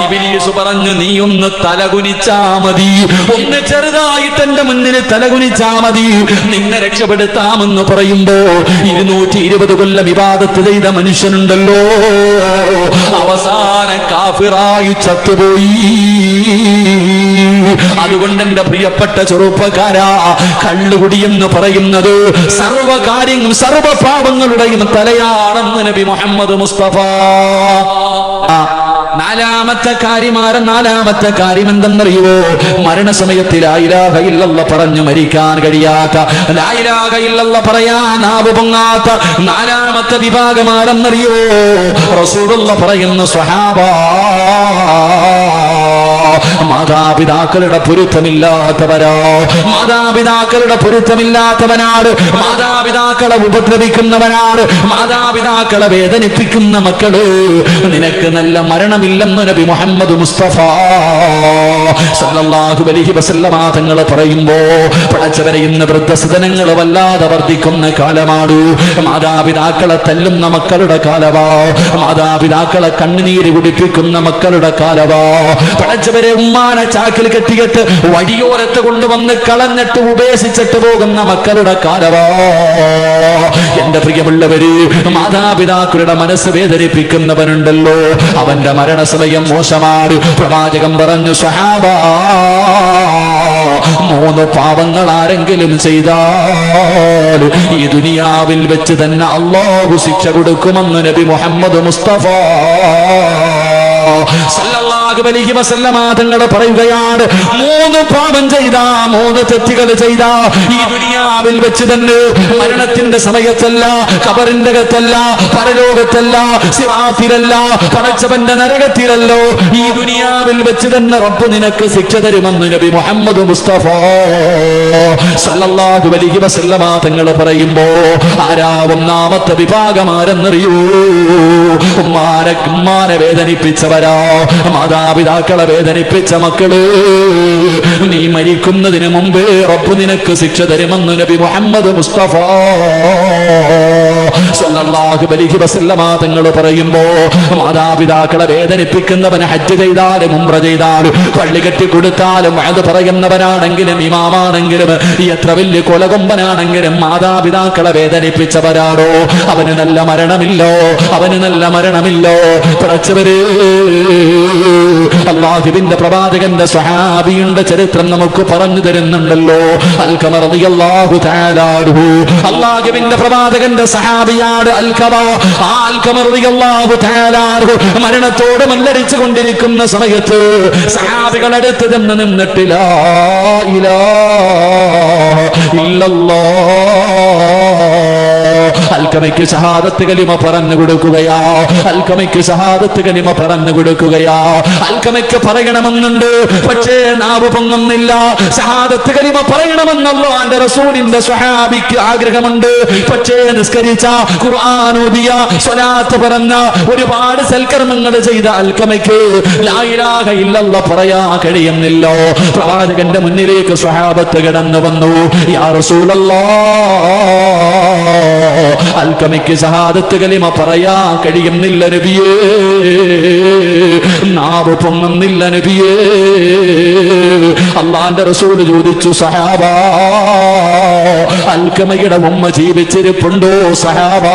Speaker 1: ഇബ്ലീസ് പറഞ്ഞു നീ ഒന്ന് തലകുനിച്ചാ മതി, ഒന്ന് ചെറുതായിട്ട് എന്റെ മുന്നിൽ തലകുനിച്ചാ മതി, നിന്നെ രക്ഷപ്പെടുത്താമെന്ന് പറയുമ്പോ 220 കൊല്ലം ഇബാദത്ത് ചെയ്ത മനുഷ്യനുണ്ടല്ലോ അവസാനം കാഫിറായി ചത്തുപോയി. അതുകൊണ്ട് എന്റെ പ്രിയപ്പെട്ട ചെറുപ്പക്കാരാ, കള്ളുകുടി എന്ന് പറയുന്നത് സർവകാര്യങ്ങളും സർവപാപങ്ങളുടെയും തലയാണെന്ന് നബി മുഹമ്മദ് മുസ്തഫ. നാലാമത്തെ കാര്യം എന്തെന്നറിയോ? മരണസമയത്ത് ലാ ഇലാഹ ഇല്ലല്ലാഹ് പറഞ്ഞു മരിക്കാൻ കഴിയാത്ത, ലാ ഇലാഹ ഇല്ലല്ലാഹ് പറയാൻ നാവ് പൊങ്ങാത്ത 4ാമത്തെ വിഭാഗം ആരെന്നറിയോ? റസൂലുള്ളാഹ് പറയുന്ന സ്വഹാബാ, മാതാപിതാക്കളുടെ പൊരുത്തമില്ലാത്തവരോ, മാതാപിതാക്കളുടെ പൊരുത്തമില്ലാത്തവനാണ്, മാതാപിതാക്കളെ ഉപദ്രവിക്കുന്നവനാണ്, മാതാപിതാക്കളെ വേദനിപ്പിക്കുന്ന മക്കള്, നിനക്ക് നല്ല മരണമില്ലെന്ന് നബി മുഹമ്മദ് മുസ്തഫ സല്ലല്ലാഹു അലൈഹി വസല്ലമ തങ്ങൾ പറയുമ്പോ പടച്ചവരെ ഇന്ന് വൃദ്ധസദനങ്ങൾ വല്ലാതെ വർദ്ധിക്കുന്ന കാലമാണ്. മാതാപിതാക്കളെ തല്ലുന്ന മക്കളുടെ കാലവാ, മാതാപിതാക്കളെ കണ്ണുനീര് കുടിപ്പിക്കുന്ന മക്കളുടെ കാലവാ. പടച്ചവരെ ഉമ്മാനെ ചാക്കിൽ കെട്ടിയിട്ട് വഴിയോരത്ത് കൊണ്ടുവന്ന് കളഞ്ഞിട്ട് ഉപേക്ഷിച്ചിട്ട് പോകുന്ന മക്കളുടെ കാലവാ. എന്റെ പ്രിയമുള്ളവര്, മാതാപിതാക്കളുടെ മനസ്സ് വേദനിപ്പിക്കുന്നവനുണ്ടല്ലോ, അവന്റെ മരണസമയം മോശമാണ്. പ്രവാചകൻ പറഞ്ഞു സ്വഹാബാ, 3 പാവങ്ങൾ ആരെങ്കിലും ചെയ്താൽ ഈ ദുനിയാവിൽ വെച്ച് തന്നെ അല്ലാഹു ശിക്ഷ കൊടുക്കുമെന്ന് നബി മുഹമ്മദ് മുസ്തഫ സല്ലല്ലാഹു അലൈഹി വസല്ലമ തങ്ങൾ പറയുകയാണ്. 3 പാപം ചെയ്താ, 3 തെറ്റുകൾ ചെയ്താ ഈ ദുനിയാവിൽ വെച്ച് തന്നെ, മരണത്തിന്റെ സമയത്തല്ല, ഖബറിന്റെ അകത്തല്ല, പരലോകത്തല്ല, സിറാത്തിലല്ല, പടച്ചവന്റെ നരകത്തിലല്ലോ, ഈ ദുനിയാവിൽ വെച്ച് തന്നെ റബ്ബ് നിനക്ക് ശിക്ഷ തരുമെന്ന് നബി മുഹമ്മദ് മുസ്തഫ സല്ലല്ലാഹു അലൈഹി വസല്ലമ തങ്ങൾ പറയുമ്പോ ആരാ 1ാമത്തെ വിഭാഗം ആരെന്നറിയൂ? ഉമ്മാനെ വേദനിപ്പിച്ചവരാ, മാതാപിതാക്കളെ വേദനിപ്പിച്ച മക്കള്. നീ മരിക്കുന്നതിന് മുമ്പേ റബ്ബ് നിനക്ക് ശിക്ഷ തരുമെന്ന് നബി മുഹമ്മദ് മുസ്തഫ സല്ലല്ലാഹു അലൈഹി വസല്ലമ തങ്ങൾ പറയുമ്പോ മാതാപിതാക്കളെ വേദനിപ്പിക്കുന്നവന് ഹജ്ജ് ചെയ്താലും ഉംറ ചെയ്താലും പള്ളി കെട്ടി കൊടുത്താലും അത് പറയുന്നവനാണെങ്കിലും ഇമാമാണെങ്കിലും എത്ര വലിയ കൊലകൊമ്പനാണെങ്കിലും മാതാപിതാക്കളെ വേദനിപ്പിച്ചവരാണോ അവന് നല്ല മരണമില്ലോ, അവന് നല്ല മരണമില്ലോ. പടച്ചവരേ, അല്ലാഹുവിന്റെ പ്രവാചകന്റെ സ്വഹാബിയുടെ ചരിത്രം നമുക്ക് പറഞ്ഞു തരുന്നുണ്ടല്ലോ. അൽഖമ റളിയല്ലാഹു തആല അൻഹു അല്ലാഹുവിന്റെ പ്രവാചകന്റെ സ്വഹാബിയാണ് അൽഖമ. ആ അൽഖമ റളിയല്ലാഹു തആല അൻഹു മരണത്തോട് മല്ലടിച്ചു കൊണ്ടിരിക്കുന്ന സമയത്ത് സ്വഹാബികൾ അടുത്ത് നിന്നിട്ട് ലാ ഇലാഹ ഇല്ലല്ലാഹ് അൽഖമയ്ക്ക് ഷഹാദത്ത് കലിമ പറഞ്ഞു കൊടുക്കുകയാ. അൽഖമയ്ക്ക് ഷഹാദത്ത് കലിമ പറഞ്ഞു കൊടുക്കുകയാ. അൽഖമയ്ക്ക് പറയണമെന്നുണ്ട്, പക്ഷേ നാവ് പൊങ്ങുന്നില്ല. ഷഹാദത്ത് കലിമ പറയണമെന്നല്ലോ അല്ലാഹുവിന്റെ റസൂലിന്റെ സ്വഹാബിക്ക് ആഗ്രഹമുണ്ട്. പക്ഷേ നിസ്കരിച്ച, ഖുർആൻ ഓതിയ, സ്വലാത്ത് പറഞ്ഞ, ഒരുപാട് സൽക്കർമ്മങ്ങൾ ചെയ്ത അൽഖമയ്ക്ക് ലാ ഇലാഹ ഇല്ലല്ലാഹ് പറയാൻ കഴിയുന്നില്ല. പ്രവാചകന്റെ മുന്നിലേക്ക് സ്വഹാബത്ത് കടന്നു വന്നു. യാ റസൂലല്ലാഹ് അൽഖമയ്ക്ക് ഷഹാദത്ത് കലിമ പറയാൻ കഴിയുന്നില്ല നബിയേ, നാവ് പൊങ്ങുന്നില്ല നബിയേ. അല്ലാഹുവിന്റെ റസൂൽ ചോദിച്ചു, സഹാബാ അൽഖമയുടെ ഉമ്മ ജീവിച്ചിരിപ്പുണ്ടോ സഹാബാ?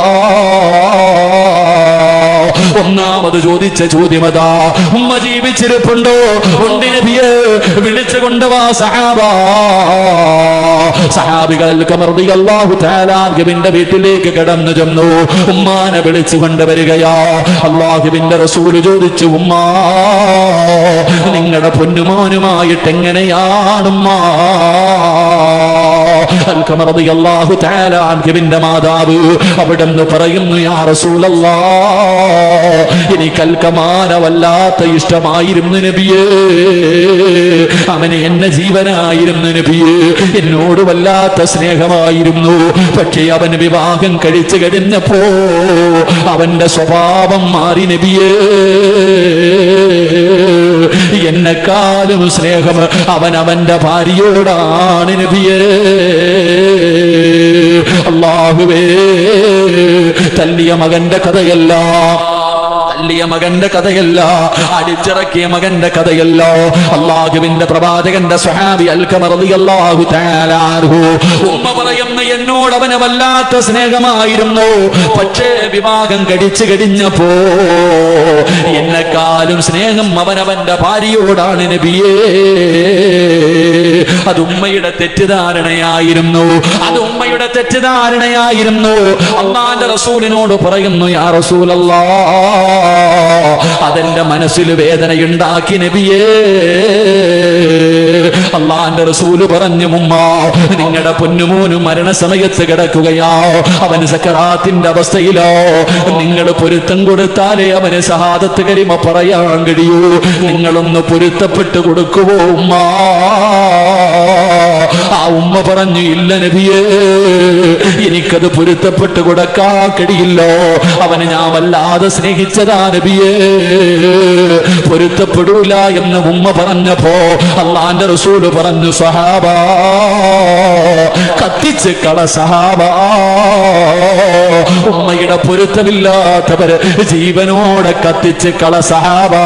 Speaker 1: ഒന്നാമത് ചോദിച്ച ചോദ്യമതാ, ഉമ്മ ജീവിച്ചിരിപ്പുണ്ടോ? ഉണ്ട് നബിയേ, വിളിച്ചു കൊണ്ടുവാ സഹാബാ. സഹാബികൾ അൽഖമ റളിയല്ലാഹു തആല അൻഹുവിന്റെ വീട്ടിലേക്ക് കടന്നു ചെന്നു. ഉമ്മാനെ വിളിച്ചു കൊണ്ടുവരികയാ. അല്ലാഹുവിന്റെ റസൂൽ ചോദിച്ചു, ഉമ്മാ നിങ്ങളുടെ പൊന്നുമോനുമായിട്ട് എങ്ങനെയാണുമ്മ? അൽഖമ റളിയല്ലാഹു തആല അൻഹുവിന്റെ മാതാവ് അവിടുന്ന് പറയുന്നു, യാ റസൂലല്ലാഹ് എനിക്ക് അൽഖമാനെ വല്ലാത്ത ഇഷ്ടമായിരുന്നു നബിയേ, അവന് എന്നെ ജീവനായിരുന്നു നബിയേ, എന്നോട് വല്ലാത്ത സ്നേഹമായിരുന്നു. പക്ഷേ അവന് വിവാഹം കഴിച്ചു കഴിഞ്ഞപ്പോ അവന്റെ സ്വഭാവം മാറി നബിയേ, എന്നെക്കാളും സ്നേഹം അവന്റെ ഭാര്യയോടാണ് നബിയേ. അല്ലാഹുവേ, തല്ലിയ മകന്റെ കഥയല്ല, തല്ലിയ മകന്റെ കഥയല്ല, അടിച്ചിറക്കിയ മകന്റെ കഥയല്ല. അല്ലാഹുവിന്റെ പ്രവാചകന്റെ സ്വഹാബി അൽഖമ റളിയല്ലാഹു തആല അൻഹു ഉമ്മ പറയുന്നു, എന്നോട് അവന് വല്ലാത്ത സ്നേഹമായിരുന്നു. പക്ഷേ വിവാഹം കഴിച്ചു കഴിഞ്ഞപ്പോ എന്നെക്കാളും സ്നേഹം അവന്റെ ഭാര്യയോടാണ് നബിയേ. അത് ഉമ്മയുടെ തെറ്റിദ്ധാരണയായിരുന്നു, അത് ഉമ്മയുടെ തെറ്റിദ്ധാരണയായിരുന്നു. അല്ലാഹുവിന്റെ റസൂലിനോട് പറയുന്നു, യാ റസൂലല്ലാഹ് അതെന്റെ മനസ്സിൽ വേദനയുണ്ടാക്കി നബിയേ. അല്ലാഹുവിന്റെ റസൂല് പറഞ്ഞു, ഉമ്മ നിങ്ങളുടെ പൊന്നുമോന് മരണസമയത്ത് കിടക്കുകയാ, അവന് സക്കറാത്തിന്റെ അവസ്ഥയിലോ, നിങ്ങൾ പൊരുത്തം കൊടുത്താലേ അവന് ഷഹാദത്ത് കലിമ പറയാൻ കഴിയൂ. നിങ്ങളൊന്ന് പൊരുത്തപ്പെട്ട് കൊടുക്കുവോ ഉമ്മ? ആ ഉമ്മ പറഞ്ഞു, ഇല്ല നബിയേ, എനിക്കത് പൊരുത്തപ്പെട്ട് കൊടുക്കാൻ കഴിയില്ലോ, അവനെ ഞാൻ വല്ലാതെ സ്നേഹിച്ചതാ നബിയേ, പൊരുത്തപ്പെടൂല എന്ന് ഉമ്മ പറഞ്ഞപ്പോ അല്ലാഹുവിന്റെ റസൂൽ പറഞ്ഞു, സഹാബാ കത്തിച്ച് കള സഹാബാ, ഉമ്മയുടെ പൊരുത്തമില്ലാത്തവര് ജീവനോടെ കത്തിച്ച് കള സഹാബാ.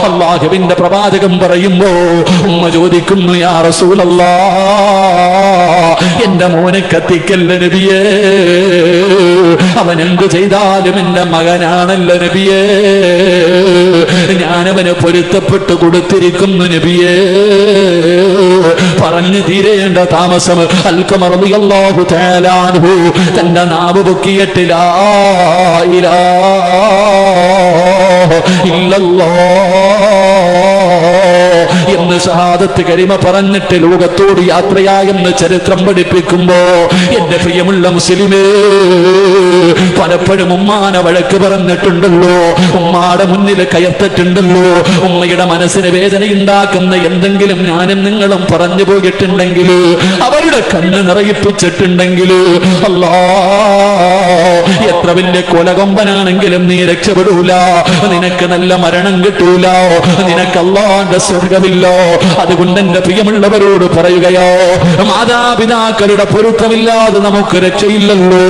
Speaker 1: അല്ലാഹുവിന്റെ പ്രവാചകൻ പറയുമ്പോ ഉമ്മ ചോദിക്കുന്നു, യാ റസൂലല്ലാഹ് എന്റെ മോനെ കത്തിക്കല്ല നബിയേ, അവൻ എന്ത് ചെയ്താലും എന്റെ മകനാണല്ലോ നബിയേ, ഞാനവന് പൊരുത്തപ്പെട്ട് കൊടുത്തിരിക്കുന്നു നബിയേ. പറഞ്ഞു തീരേണ്ട താമസം അൽഖമ റളിയല്ലാഹു തആല അൻഹു തന്റെ നാവ് പൊക്കിയിട്ട് ലാ ഇലാഹ ഇല്ലല്ലാഹ് എന്ന് ഷഹാദത്ത് കലിമ പറഞ്ഞിട്ട് ലോകത്തോട് യാത്രയായെന്ന് ചരിത്രം പഠിപ്പിക്കുമ്പോ എന്റെ പ്രിയമുള്ള മുസ്ലിമേ, പലപ്പോഴും ഉമ്മാനെ വഴക്ക് പറഞ്ഞിട്ടുണ്ടല്ലോ, ഉമ്മാടെ മുന്നിൽ കയർത്തിട്ടുണ്ടല്ലോ, ഉമ്മയുടെ മനസ്സിന് വേദനയുണ്ടാക്കുന്ന എന്തെങ്കിലും ഞാനും നിങ്ങളും പറഞ്ഞു പോയിട്ടുണ്ടെങ്കിൽ, അവരുടെ കണ്ണ് നിറയിപ്പിച്ചിട്ടുണ്ടെങ്കിൽ, അല്ലാ എത്ര വലിയ കൊലകൊമ്പനാണെങ്കിലും നീ രക്ഷപ്പെടൂല, നിനക്ക് നല്ല മരണം കിട്ടൂല, നിനക്ക് അല്ലാഹുവിന്റെ സ്വർഗ്ഗമില്ലോ. അതുകൊണ്ട് എന്റെ പ്രിയമുള്ളവരോട് പറയുകയോ, മാതാപിതാക്കളുടെ പൊരുത്തമില്ലാതെ നമുക്ക് രക്ഷയില്ലല്ലോ.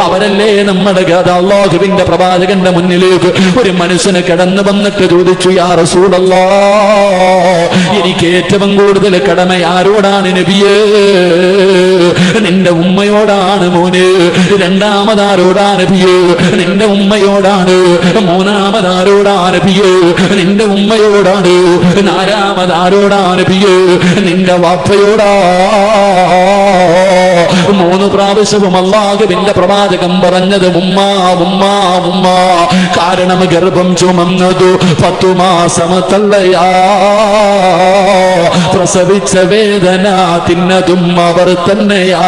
Speaker 1: അവരല്ലേ നമ്മുടെ കഥ. അല്ലാഹുവിന്റെ പ്രവാചകന്റെ മുന്നിലേക്ക് ഒരു മനുഷ്യന് കടന്നു വന്നിട്ട് ചോദിച്ചു, യാ റസൂലല്ലാഹ് എനിക്ക് ഏറ്റവും കൂടുതൽ കടമ ആരോടാണ് നബിയേ? നിന്റെ ഉമ്മയോടാണ് മോനെ. രണ്ടാമതാരോടാ നബിയേ? നിന്റെ ഉമ്മയോടാണ്. മൂന്നാമതാരോടാ നബിയേ? നിന്റെ ഉമ്മയോടാണ്. നാലാമതാരോടാ നബിയേ? നിന്റെ വാപ്പയോടാ. 3 പ്രാവശ്യവും അല്ലാഹുവിന്റെ പ്രവാചകൻ പറഞ്ഞത് ഉമ്മ ഉമ്മ ഉമ്മ. കാരണം ഗർഭം ചുമന്നതു 10 മാസമത്തല്ലയാ. പ്രസവിച്ച വേദന തിന്നതും അവർ തന്നെയാ.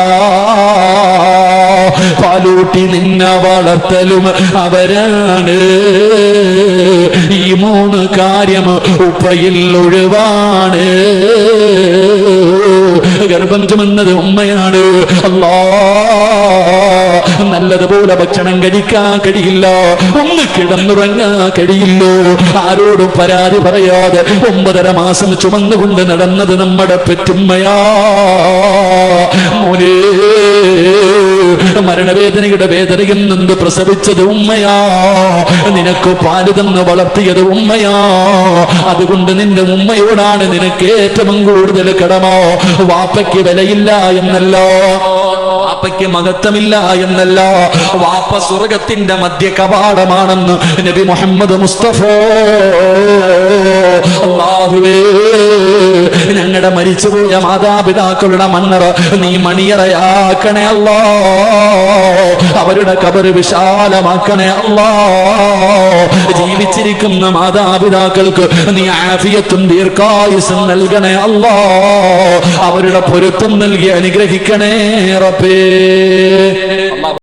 Speaker 1: പാലൂട്ടി നിന്നെ വളർത്തലും അവരാണ്. ഈ 3 കാര്യം ഉപ്പയിൽ ഒഴിവാണ്. ഗർഭം ചുമന്നത് ഉമ്മയാണ്. അല്ലാ, നല്ലതുപോലെ ഭക്ഷണം കഴിക്കാൻ കഴിയില്ല, ഒന്ന് കിടന്നുറങ്ങാൻ കഴിയില്ലോ. ആരോടും പരാതി പറയാതെ 9.5 മാസം ചുമന്നുകൊണ്ട് നടന്നത് നമ്മുടെ പെറ്റുമ്മയാ. മോനെ, മരണവേദനയുടെ വേദനയിൽ നിന്ന് പ്രസവിച്ചത് ഉമ്മയാ. നിനക്ക് പാല് തന്ന് വളർത്തിയത് ഉമ്മയാ. അതുകൊണ്ട് നിന്റെ ഉമ്മയോടാണ് നിനക്ക് ഏറ്റവും കൂടുതൽ കടമ. വാപ്പയ്ക്ക് വിലയില്ല എന്നല്ല, വാപ്പയ്ക്ക് മഹത്വമില്ല എന്നല്ല, വാപ്പ സ്വർഗത്തിന്റെ മധ്യ കവാടമാണെന്ന് നബി മുഹമ്മദ് മുസ്തഫ. അല്ലാഹുവേ, ഞങ്ങളുടെ മരിച്ചുപോയ മാതാപിതാക്കളുടെ മണ്ണറ നീ മണിയറയാക്കണേ അല്ലാ. അവരുടെ ഖബർ വിശാലമാക്കണേ അല്ലാ. ജീവിച്ചിരിക്കുന്ന മാതാപിതാക്കൾക്ക് നീ ആഫിയത്തും ദീർഘായുസ്സും നൽകണേ അല്ലാ. അവരുടെ പൊരുത്തം നൽകി അനുഗ്രഹിക്കണേ റബ്ബേ.